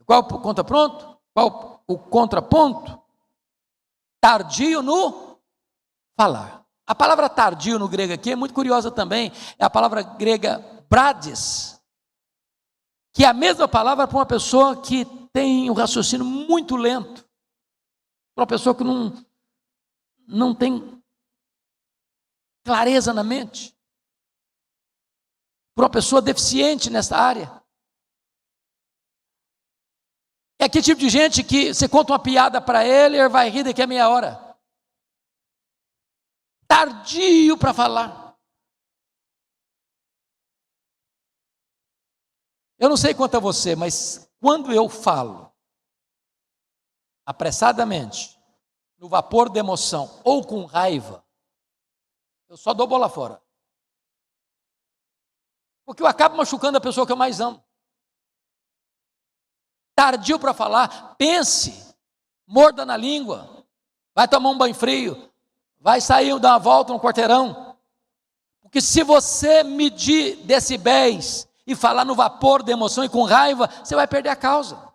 Qual o contraponto? Qual o contraponto? Tardio no falar. A palavra tardio no grego aqui é muito curiosa também. É a palavra grega brades, que é a mesma palavra para uma pessoa que tem um raciocínio muito lento, para uma pessoa que não tem clareza na mente, para uma pessoa deficiente nessa área. É aquele tipo de gente que você conta uma piada para ele vai rir daqui a meia hora. Tardio para falar. Eu não sei quanto a você, mas quando eu falo apressadamente, no vapor da emoção ou com raiva, eu só dou bola fora. Porque eu acabo machucando a pessoa que eu mais amo. Tardio para falar, pense, morda na língua, vai tomar um banho frio, vai sair, dar uma volta no quarteirão. Porque se você medir decibéis e falar no vapor da emoção e com raiva, você vai perder a causa.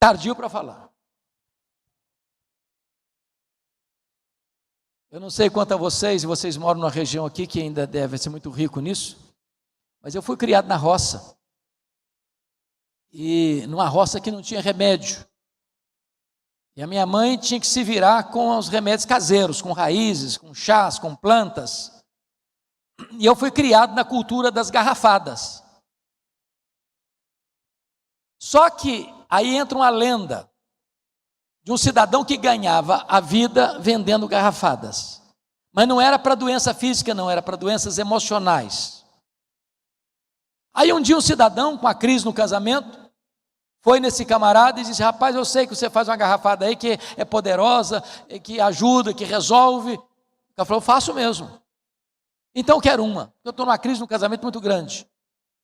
Tardio para falar. Eu não sei quanto a vocês, e vocês moram numa região aqui que ainda deve ser muito rico nisso, mas eu fui criado na roça. E numa roça que não tinha remédio. E a minha mãe tinha que se virar com os remédios caseiros, com raízes, com chás, com plantas. E eu fui criado na cultura das garrafadas. Só que aí entra uma lenda de um cidadão que ganhava a vida vendendo garrafadas. Mas não era para doença física, não, era para doenças emocionais. Aí um dia um cidadão com a crise no casamento foi nesse camarada e disse: rapaz, eu sei que você faz uma garrafada aí que é poderosa, que ajuda, que resolve. O cara falou: faço mesmo. Então eu quero uma, eu estou numa crise no casamento muito grande.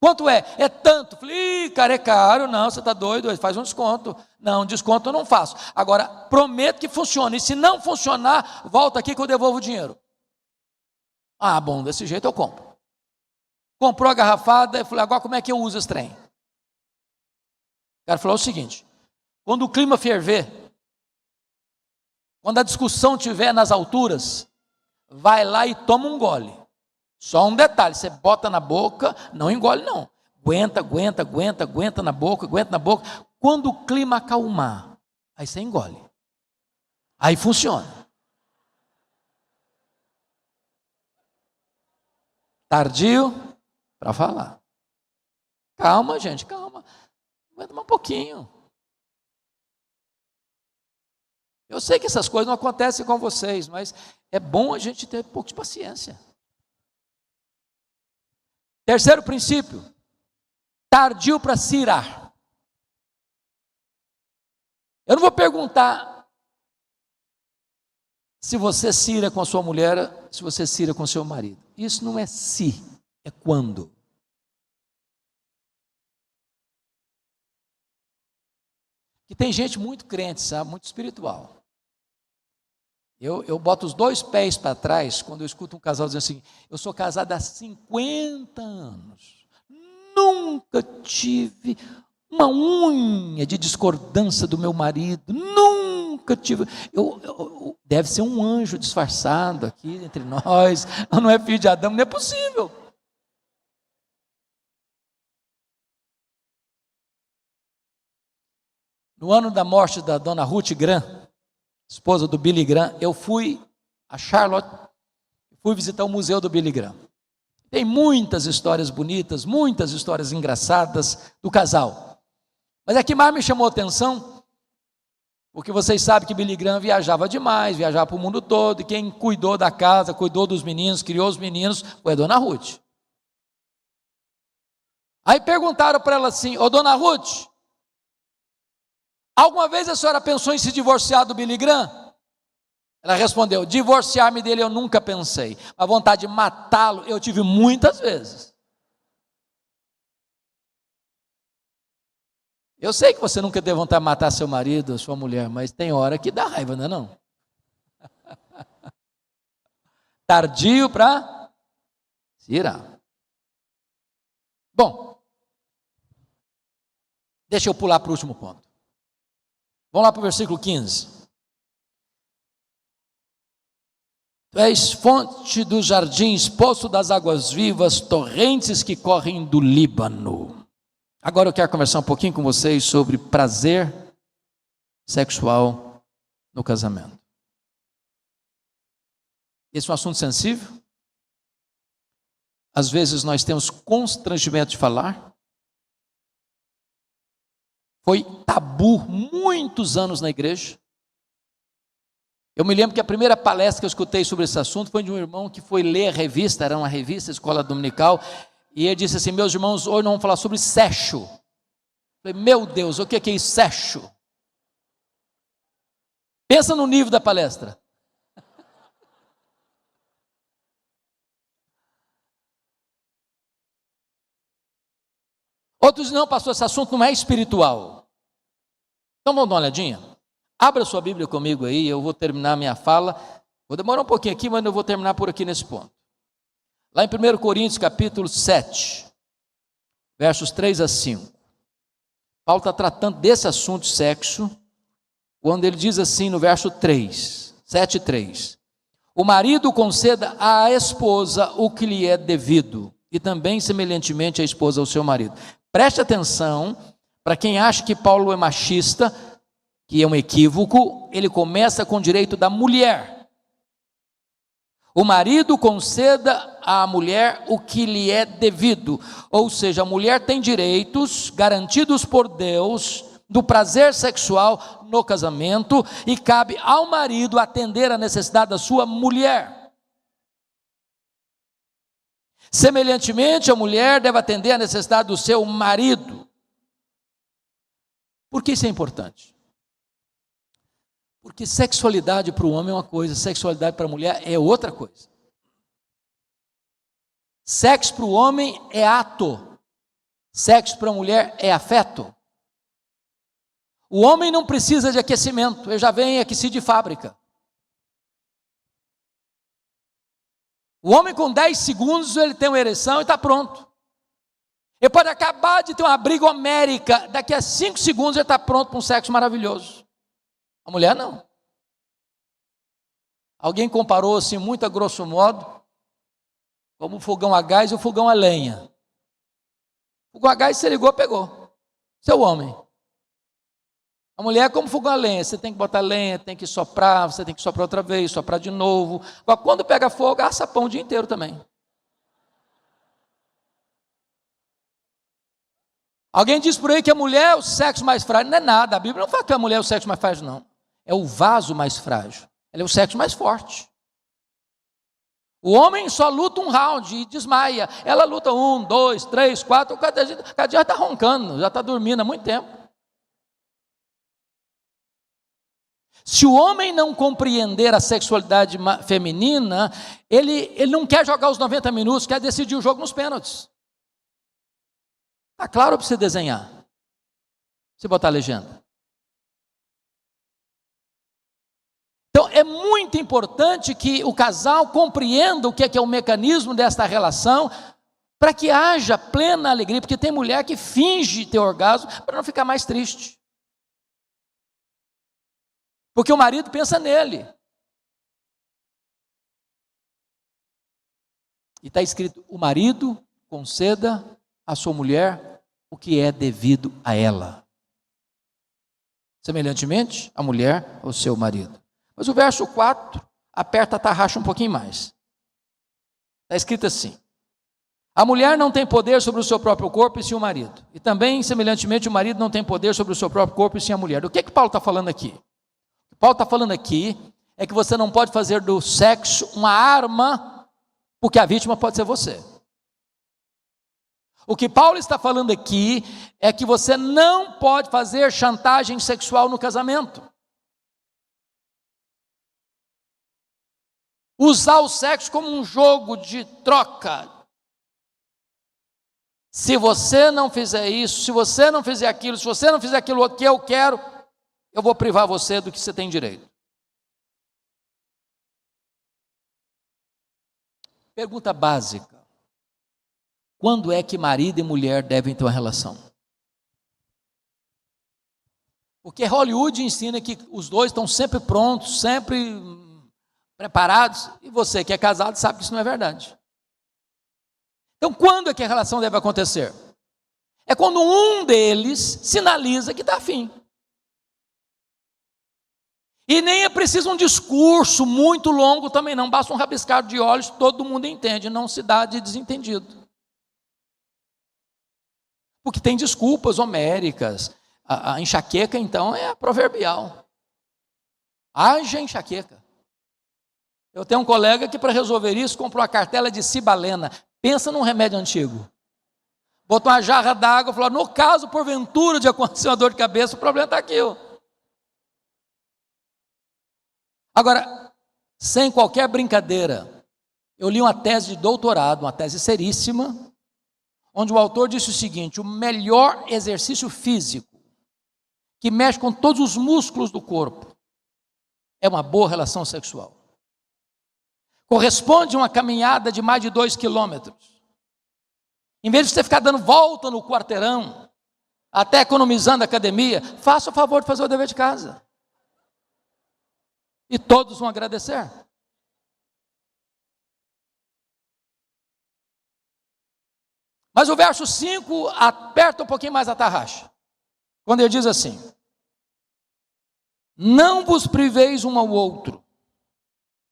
Quanto é? É tanto. Falei: cara, é caro. Não, você está doido, faz um desconto. Não, desconto eu não faço. Agora, prometo que funcione. E se não funcionar, volta aqui que eu devolvo o dinheiro. Ah, bom, desse jeito eu compro. Comprou a garrafada, eu falei: agora como é que eu uso esse trem? O cara falou o seguinte: quando o clima ferver, Quando a discussão estiver nas alturas, vai lá e toma um gole. Só um detalhe, você bota na boca, não engole não. Aguenta na boca. Quando o clima acalmar, aí você engole. Aí funciona. Tardio para falar. Calma, gente, calma. Aguenta um pouquinho. Eu sei que essas coisas não acontecem com vocês, mas é bom a gente ter um pouco de paciência. Terceiro princípio, tardio para se irar. Eu não vou perguntar se você se ira com a sua mulher, se você se ira com o seu marido. Isso não é se, é quando. Que tem gente muito crente, sabe? Muito espiritual. Eu boto os dois pés para trás quando eu escuto um casal dizendo assim: eu sou casado há 50 anos, nunca tive uma unha de discordância do meu marido, nunca tive. Deve ser um anjo disfarçado aqui entre nós, não é filho de Adão, não é possível. No ano da morte da dona Ruth Graham, esposa do Billy Graham, eu fui a Charlotte, fui visitar o museu do Billy Graham. Tem muitas histórias bonitas, muitas histórias engraçadas do casal. Mas a que mais me chamou a atenção, porque vocês sabem que Billy Graham viajava demais, viajava para o mundo todo, e quem cuidou da casa, cuidou dos meninos, criou os meninos, foi a dona Ruth. Aí perguntaram para ela assim: ô dona Ruth, alguma vez a senhora pensou em se divorciar do Billy Graham? Ela respondeu: divorciar-me dele eu nunca pensei. A vontade de matá-lo eu tive muitas vezes. Eu sei que você nunca teve vontade de matar seu marido, sua mulher, mas tem hora que dá raiva, não é não? Tardio para se irar. Bom, deixa eu pular para o último ponto. Vamos lá para o versículo 15. Tu és fonte dos jardins, poço das águas vivas, torrentes que correm do Líbano. Agora eu quero conversar um pouquinho com vocês sobre prazer sexual no casamento. Esse é um assunto sensível. Às vezes nós temos constrangimento de falar. Foi tabu muitos anos na igreja. Eu me lembro que a primeira palestra que eu escutei sobre esse assunto foi de um irmão que foi ler a revista, era uma revista, Escola Dominical, e ele disse assim: meus irmãos, hoje nós vamos falar sobre sexo. Eu falei: meu Deus, o que é isso, sexo? Pensa no nível da palestra. Outros não, pastor, esse assunto não é espiritual. Então vamos dar uma olhadinha? Abra sua Bíblia comigo aí, eu vou terminar minha fala. Vou demorar um pouquinho aqui, mas eu vou terminar por aqui nesse ponto. Lá em 1 Coríntios capítulo 7, versos 3 a 5. Paulo está tratando desse assunto sexo, quando ele diz assim no verso 3, 7 e 3. O marido conceda à esposa o que lhe é devido, e também semelhantemente a esposa ao seu marido. Preste atenção, para quem acha que Paulo é machista, que é um equívoco, ele começa com o direito da mulher. O marido conceda à mulher o que lhe é devido, ou seja, a mulher tem direitos garantidos por Deus do prazer sexual no casamento, e cabe ao marido atender a necessidade da sua mulher. Semelhantemente, a mulher deve atender a necessidade do seu marido. Por que isso é importante? Porque sexualidade para o homem é uma coisa, sexualidade para a mulher é outra coisa. Sexo para o homem é ato, sexo para a mulher é afeto. O homem não precisa de aquecimento, ele já vem aquecido de fábrica. O homem com 10 segundos ele tem uma ereção e está pronto. Ele pode acabar de ter uma briga homérica, daqui a 5 segundos ele está pronto para um sexo maravilhoso. A mulher não. Alguém comparou assim, muito a grosso modo, como o fogão a gás e o fogão a lenha. O fogão a gás você ligou, pegou. Seu homem. A mulher é como fogão a lenha, você tem que botar lenha, tem que soprar, você tem que soprar outra vez, soprar de novo. Agora, quando pega fogo, assa pão o dia inteiro também. Alguém diz por aí que a mulher é o sexo mais frágil. Não é nada, a Bíblia não fala que a mulher é o sexo mais frágil, não. É o vaso mais frágil. Ela é o sexo mais forte. O homem só luta um round e desmaia. Ela luta 1, 2, 3, 4, cada dia já está roncando, já está dormindo há muito tempo. Se o homem não compreender a sexualidade feminina, ele não quer jogar os 90 minutos, quer decidir o jogo nos pênaltis. Está claro para você desenhar? Você botar a legenda. Então, é muito importante que o casal compreenda o que é o mecanismo desta relação, para que haja plena alegria, porque tem mulher que finge ter orgasmo para não ficar mais triste. Porque o marido pensa nele. E está escrito, o marido conceda à sua mulher o que é devido a ela. Semelhantemente, a mulher ao seu marido. Mas o verso 4 aperta a tarraxa um pouquinho mais. Está escrito assim, a mulher não tem poder sobre o seu próprio corpo e sim o marido. E também, semelhantemente, o marido não tem poder sobre o seu próprio corpo e sim a mulher. Do que Paulo está falando aqui? Paulo está falando aqui é que você não pode fazer do sexo uma arma, porque a vítima pode ser você. O que Paulo está falando aqui é que você não pode fazer chantagem sexual no casamento. Usar o sexo como um jogo de troca. Se você não fizer isso, se você não fizer aquilo, se você não fizer aquilo que eu quero, eu vou privar você do que você tem direito. Pergunta básica. Quando é que marido e mulher devem ter uma relação? Porque Hollywood ensina que os dois estão sempre prontos, sempre preparados, e você que é casado sabe que isso não é verdade. Então, quando é que a relação deve acontecer? É quando um deles sinaliza que está afim. E nem é preciso um discurso muito longo também não, basta um rabiscar de olhos, todo mundo entende, não se dá de desentendido. Porque tem desculpas homéricas, a enxaqueca então é proverbial. Haja enxaqueca. Eu tenho um colega que para resolver isso comprou uma cartela de cibalena, pensa num remédio antigo. Botou uma jarra d'água e falou, no caso porventura de acontecer uma dor de cabeça, o problema está aqui, ó. Agora, sem qualquer brincadeira, eu li uma tese de doutorado, uma tese seríssima, onde o autor disse o seguinte, o melhor exercício físico, que mexe com todos os músculos do corpo, é uma boa relação sexual. Corresponde a uma caminhada de mais de 2 quilômetros. Em vez de você ficar dando volta no quarteirão, até economizando a academia, faça o favor de fazer o dever de casa. E todos vão agradecer. Mas o verso 5 aperta um pouquinho mais a tarraxa. Quando ele diz assim, não vos priveis um ao outro,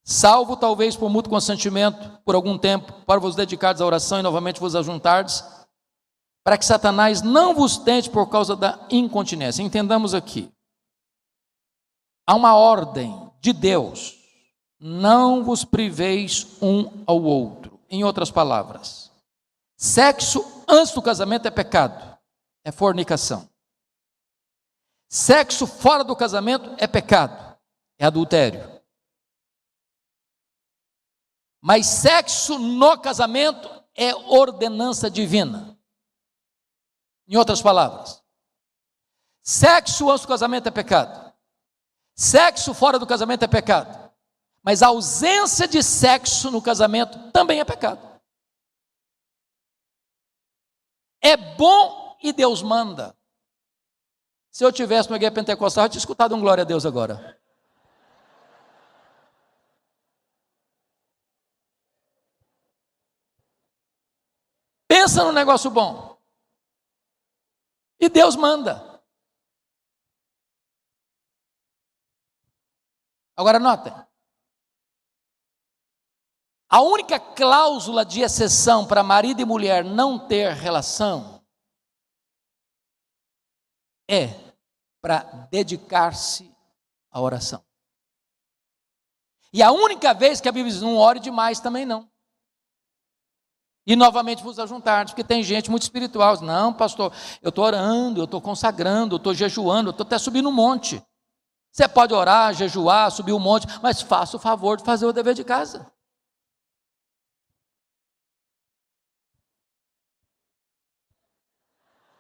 salvo talvez por mútuo consentimento, por algum tempo, para vos dedicardes à oração e novamente vos ajuntardes, para que Satanás não vos tente por causa da incontinência. Entendamos aqui. Há uma ordem de Deus, não vos priveis um ao outro. Em outras palavras, sexo antes do casamento é pecado, é fornicação. Sexo fora do casamento é pecado, é adultério. Mas sexo no casamento é ordenança divina. Em outras palavras, sexo antes do casamento é pecado. Sexo fora do casamento é pecado, mas a ausência de sexo no casamento também é pecado. É bom e Deus manda. Se eu tivesse no igreja pentecostal, eu tinha escutado um glória a Deus agora. Pensa num negócio bom. E Deus manda. Agora notem. A única cláusula de exceção para marido e mulher não ter relação é para dedicar-se à oração. E a única vez que a Bíblia diz, não ore demais também não. E novamente vos ajuntardes, porque tem gente muito espiritual. Não, pastor, eu estou orando, eu estou consagrando, eu estou jejuando, eu estou até subindo um monte. Você pode orar, jejuar, subir um monte, mas faça o favor de fazer o dever de casa.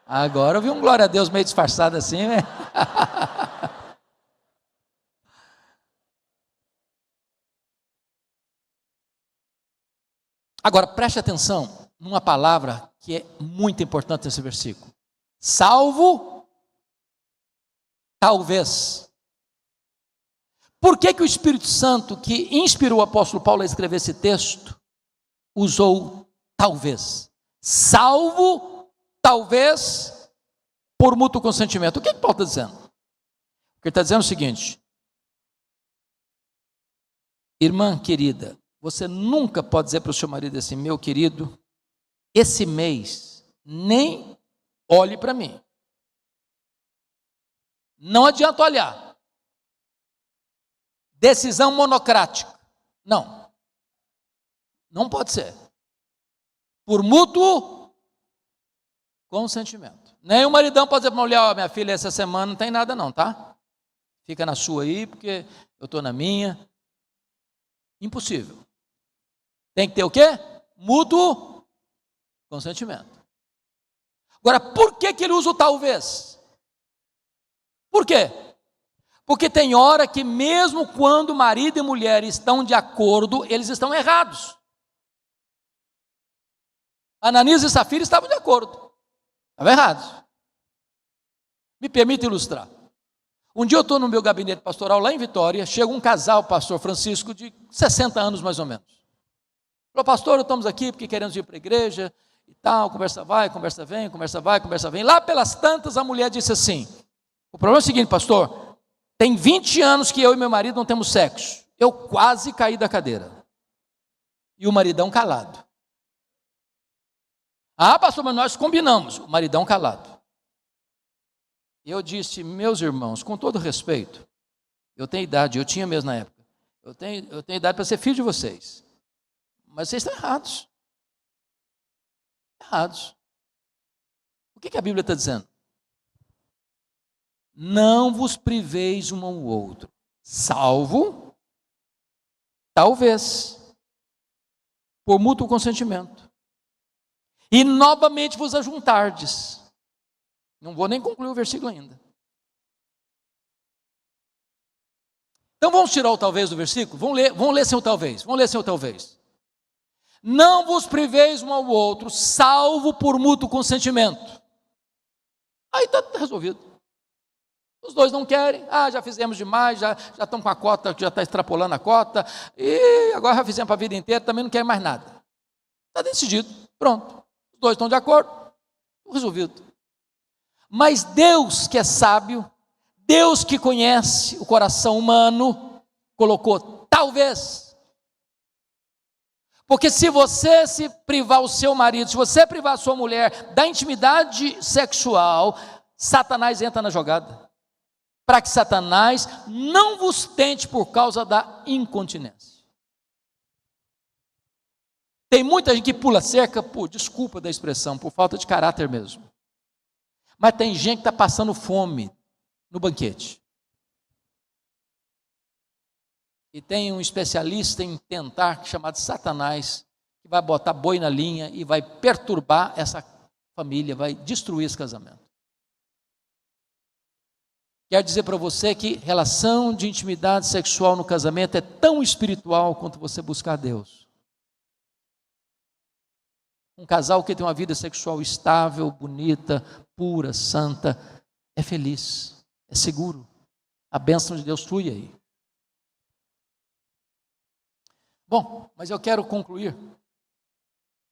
Agora eu vi um glória a Deus meio disfarçado assim, né? Agora, preste atenção numa palavra que é muito importante nesse versículo. Salvo, talvez. Por que o Espírito Santo, que inspirou o apóstolo Paulo a escrever esse texto, usou talvez? Salvo, talvez, por mútuo consentimento. O que Paulo está dizendo? Ele está dizendo o seguinte: irmã querida, você nunca pode dizer para o seu marido assim, meu querido, esse mês nem olhe para mim. Não adianta olhar. Decisão monocrática. Não. Não pode ser. Por mútuo consentimento. Nem o maridão pode dizer para a mulher, ó, minha filha, essa semana não tem nada não, tá? Fica na sua aí, porque eu estou na minha. Impossível. Tem que ter o quê? Mútuo consentimento. Agora, por que ele usa o talvez? Por quê? Porque tem hora que mesmo quando marido e mulher estão de acordo, eles estão errados. Ananias e Safira estavam de acordo. Estavam errados. Me permite ilustrar. Um dia eu estou no meu gabinete pastoral lá em Vitória, chega um casal, pastor Francisco, de 60 anos mais ou menos. Falou, pastor, estamos aqui porque queremos ir para a igreja e tal, conversa vai, conversa vem, conversa vai, conversa vem. Lá pelas tantas a mulher disse assim, o problema é o seguinte, pastor, tem 20 anos que eu e meu marido não temos sexo. Eu quase caí da cadeira. E o maridão calado. Ah, pastor, mas nós combinamos. O maridão calado. Eu disse, meus irmãos, com todo respeito, eu tenho idade, eu tinha mesmo na época, eu tenho idade para ser filho de vocês. Mas vocês estão errados. Errados. O que a Bíblia está dizendo? Não vos priveis um ao outro, salvo, talvez, por mútuo consentimento. E novamente vos ajuntardes. Não vou nem concluir o versículo ainda. Então vamos tirar o talvez do versículo? Vamos ler sem o talvez. Vamos ler sem o talvez. Não vos priveis um ao outro, salvo por mútuo consentimento. Aí está resolvido. Os dois não querem, já fizemos demais, já estão com a cota, já está extrapolando a cota, e agora já fizemos para a vida inteira, também não querem mais nada. Está decidido, pronto. Os dois estão de acordo, resolvido. Mas Deus que é sábio, Deus que conhece o coração humano, colocou talvez. Porque se você se privar o seu marido, se você privar a sua mulher da intimidade sexual, Satanás entra na jogada. Para que Satanás não vos tente por causa da incontinência. Tem muita gente que pula cerca, desculpa da expressão, por falta de caráter mesmo. Mas tem gente que está passando fome no banquete. E tem um especialista em tentar, chamado Satanás, que vai botar boi na linha e vai perturbar essa família, vai destruir esse casamento. Quero dizer para você que relação de intimidade sexual no casamento é tão espiritual quanto você buscar Deus. Um casal que tem uma vida sexual estável, bonita, pura, santa, é feliz, é seguro. A bênção de Deus flui aí. Bom, mas eu quero concluir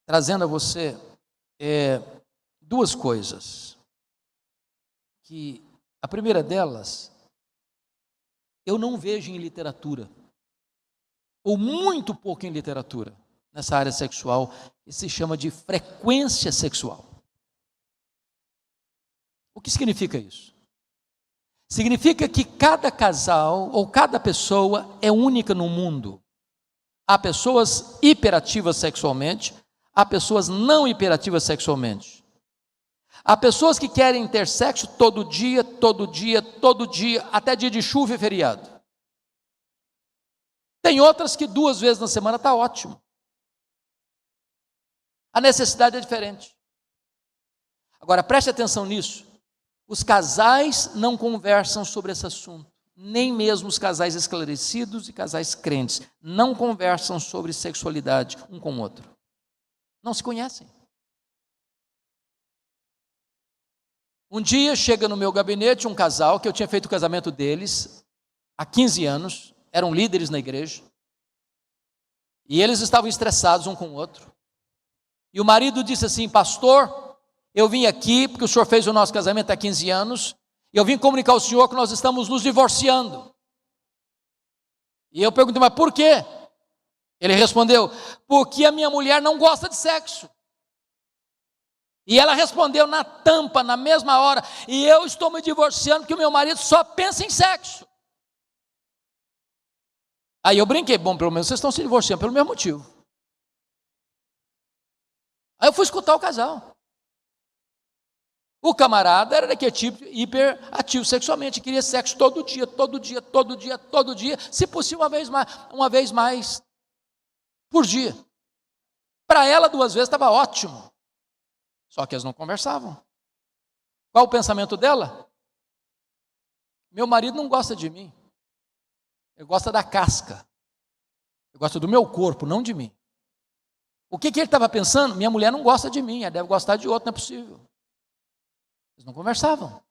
trazendo a você duas coisas. Que a primeira delas, eu não vejo em literatura, ou muito pouco em literatura, nessa área sexual, que se chama de frequência sexual. O que significa isso? Significa que cada casal ou cada pessoa é única no mundo. Há pessoas hiperativas sexualmente, há pessoas não hiperativas sexualmente. Há pessoas que querem ter sexo todo dia, até dia de chuva e feriado. Tem outras que 2 vezes na semana está ótimo. A necessidade é diferente. Agora, preste atenção nisso. Os casais não conversam sobre esse assunto. Nem mesmo os casais esclarecidos e casais crentes não conversam sobre sexualidade um com o outro. Não se conhecem. Um dia chega no meu gabinete um casal, que eu tinha feito o casamento deles há 15 anos, eram líderes na igreja, e eles estavam estressados um com o outro, e o marido disse assim: pastor, eu vim aqui porque o senhor fez o nosso casamento há 15 anos, e eu vim comunicar ao senhor que nós estamos nos divorciando. E eu perguntei: mas por quê? Ele respondeu: porque a minha mulher não gosta de sexo. E ela respondeu na tampa, na mesma hora: e eu estou me divorciando porque o meu marido só pensa em sexo. Aí eu brinquei: bom, pelo menos vocês estão se divorciando pelo mesmo motivo. Aí eu fui escutar o casal. O camarada era daquele tipo hiperativo sexualmente, queria sexo todo dia, se possível uma vez mais por dia. Para ela 2 vezes estava ótimo. Só que eles não conversavam. Qual o pensamento dela? Meu marido não gosta de mim. Ele gosta da casca. Ele gosta do meu corpo, não de mim. O que ele estava pensando? Minha mulher não gosta de mim, ela deve gostar de outro, não é possível. Eles não conversavam.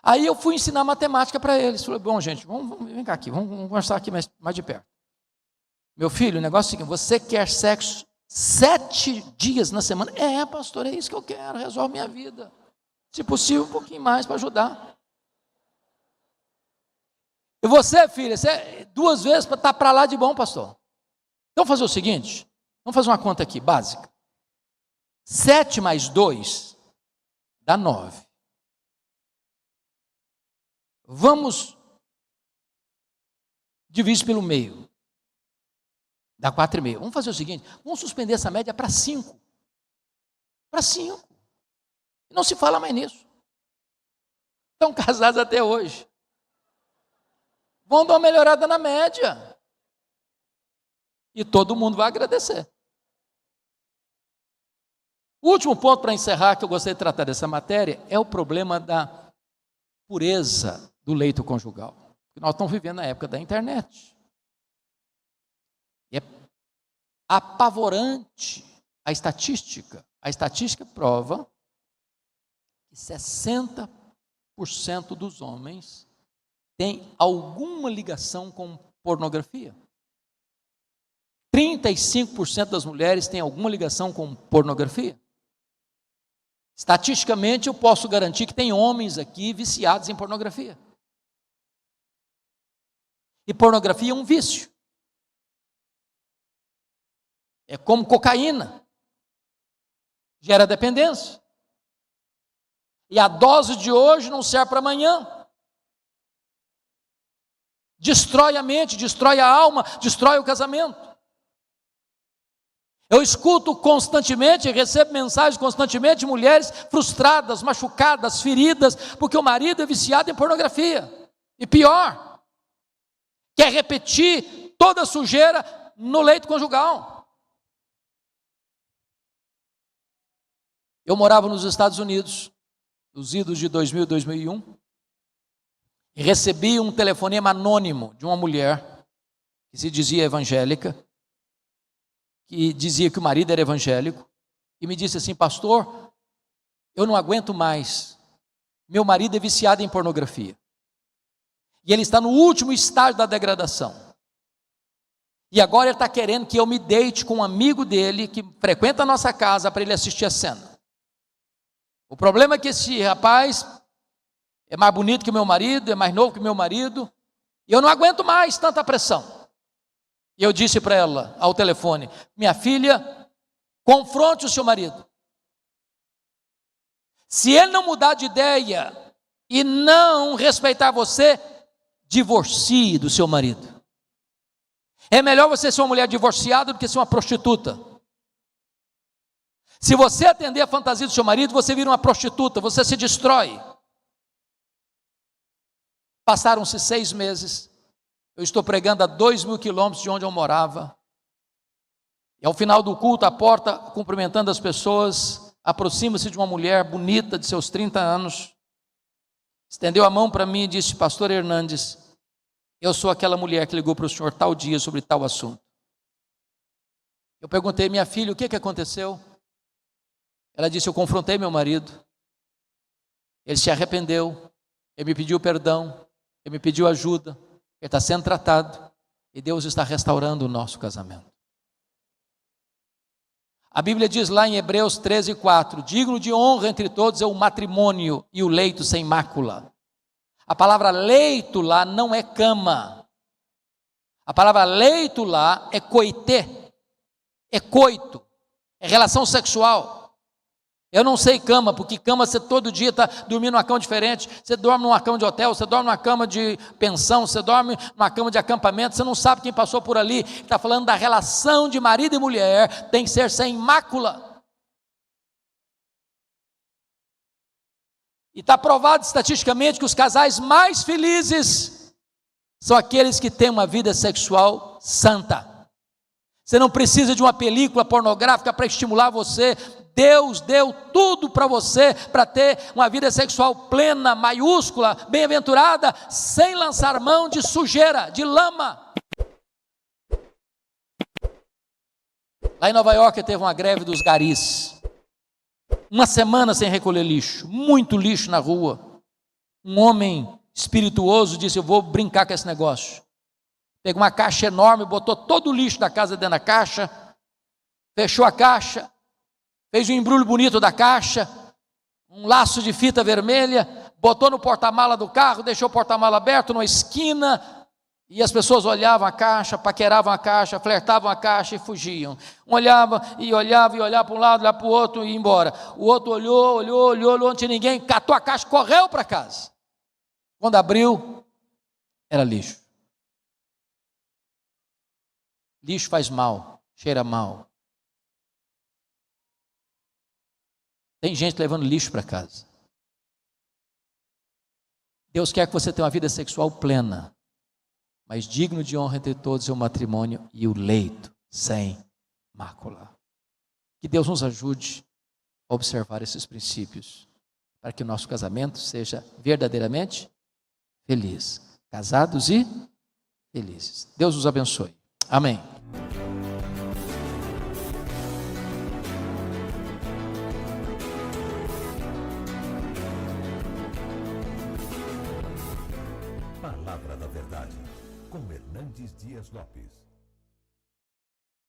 Aí eu fui ensinar matemática para eles. Falei: bom, gente, vem cá aqui, vamos conversar aqui mais de perto. Meu filho, o negócio é o seguinte: você quer sexo 7 dias na semana? Pastor, é isso que eu quero, resolve minha vida. Se possível, um pouquinho mais para ajudar. E você, filha, 2 vezes para estar para lá de bom, pastor. Então, fazer o seguinte, vamos fazer uma conta aqui, básica. 7 mais 2 dá 9. Vamos dividir pelo meio. Dá 4,5. Vamos fazer o seguinte, vamos suspender essa média para 5. Para 5. Não se fala mais nisso. Estão casados até hoje. Vão dar uma melhorada na média. E todo mundo vai agradecer. O último ponto para encerrar, que eu gostaria de tratar dessa matéria, é o problema da pureza do leito conjugal. Nós estamos vivendo na época da internet. E é apavorante a estatística. A estatística prova que 60% dos homens têm alguma ligação com pornografia. 35% das mulheres têm alguma ligação com pornografia. Estatisticamente, eu posso garantir que tem homens aqui viciados em pornografia. E pornografia é um vício. É como cocaína. Gera dependência. E a dose de hoje não serve para amanhã. Destrói a mente, destrói a alma, destrói o casamento. Eu escuto constantemente, recebo mensagens constantemente de mulheres frustradas, machucadas, feridas, porque o marido é viciado em pornografia. E pior, quer repetir toda a sujeira no leito conjugal. Eu morava nos Estados Unidos, nos idos de 2000 e 2001, e recebi um telefonema anônimo de uma mulher que se dizia evangélica, que dizia que o marido era evangélico, e me disse assim: pastor, eu não aguento mais, meu marido é viciado em pornografia, e ele está no último estágio da degradação, E agora ele está querendo que eu me deite com um amigo dele que frequenta a nossa casa para ele assistir a cena. O problema é que esse rapaz é mais bonito que o meu marido, é mais novo que o meu marido, e eu não aguento mais tanta pressão. E eu disse para ela ao telefone: minha filha, confronte o seu marido. Se ele não mudar de ideia e não respeitar você, divorcie do seu marido. É melhor você ser uma mulher divorciada do que ser uma prostituta. Se você atender a fantasia do seu marido, você vira uma prostituta, você se destrói. Passaram-se 6 meses, eu estou pregando a 2.000 quilômetros de onde eu morava, e ao final do culto, à porta, cumprimentando as pessoas, aproxima-se de uma mulher bonita, de seus 30 anos, estendeu a mão para mim e disse: pastor Hernandes, eu sou aquela mulher que ligou para o senhor tal dia sobre tal assunto. Eu perguntei: minha filha, o que aconteceu? Ela disse: eu confrontei meu marido, ele se arrependeu, ele me pediu perdão, ele me pediu ajuda, ele está sendo tratado, e Deus está restaurando o nosso casamento. A Bíblia diz lá em Hebreus 13:4, digno de honra entre todos é o matrimônio e o leito sem mácula. A palavra leito lá não é cama, a palavra leito lá é coité, é coito, é relação sexual. Eu não sei cama, porque cama você todo dia está dormindo numa cama diferente, você dorme numa cama de hotel, você dorme numa cama de pensão, você dorme numa cama de acampamento, você não sabe quem passou por ali. Está falando da relação de marido e mulher, tem que ser sem mácula. E está provado estatisticamente que os casais mais felizes são aqueles que têm uma vida sexual santa. Você não precisa de uma película pornográfica para estimular você. Deus deu tudo para você, para ter uma vida sexual plena, maiúscula, bem-aventurada, sem lançar mão de sujeira, de lama. Lá em Nova York teve uma greve dos garis. Uma semana sem recolher lixo, muito lixo na rua. Um homem espirituoso disse: eu vou brincar com esse negócio. Pegou uma caixa enorme, botou todo o lixo da casa dentro da caixa, fechou a caixa, fez um embrulho bonito da caixa, um laço de fita vermelha, botou no porta-mala do carro, deixou o porta-mala aberto numa esquina, e as pessoas olhavam a caixa, paqueravam a caixa, flertavam a caixa e fugiam. Um olhava para um lado, olhava para o outro e ia embora. O outro olhou, não tinha ninguém, catou a caixa, correu para casa. Quando abriu, era lixo. Lixo faz mal, cheira mal. Tem gente levando lixo para casa. Deus quer que você tenha uma vida sexual plena, mas digno de honra entre todos é o matrimônio e o leito sem mácula. Que Deus nos ajude a observar esses princípios, para que o nosso casamento seja verdadeiramente feliz. Casados e felizes. Deus os abençoe. Amém. Palavra da Verdade, com Hernandes Dias Lopes.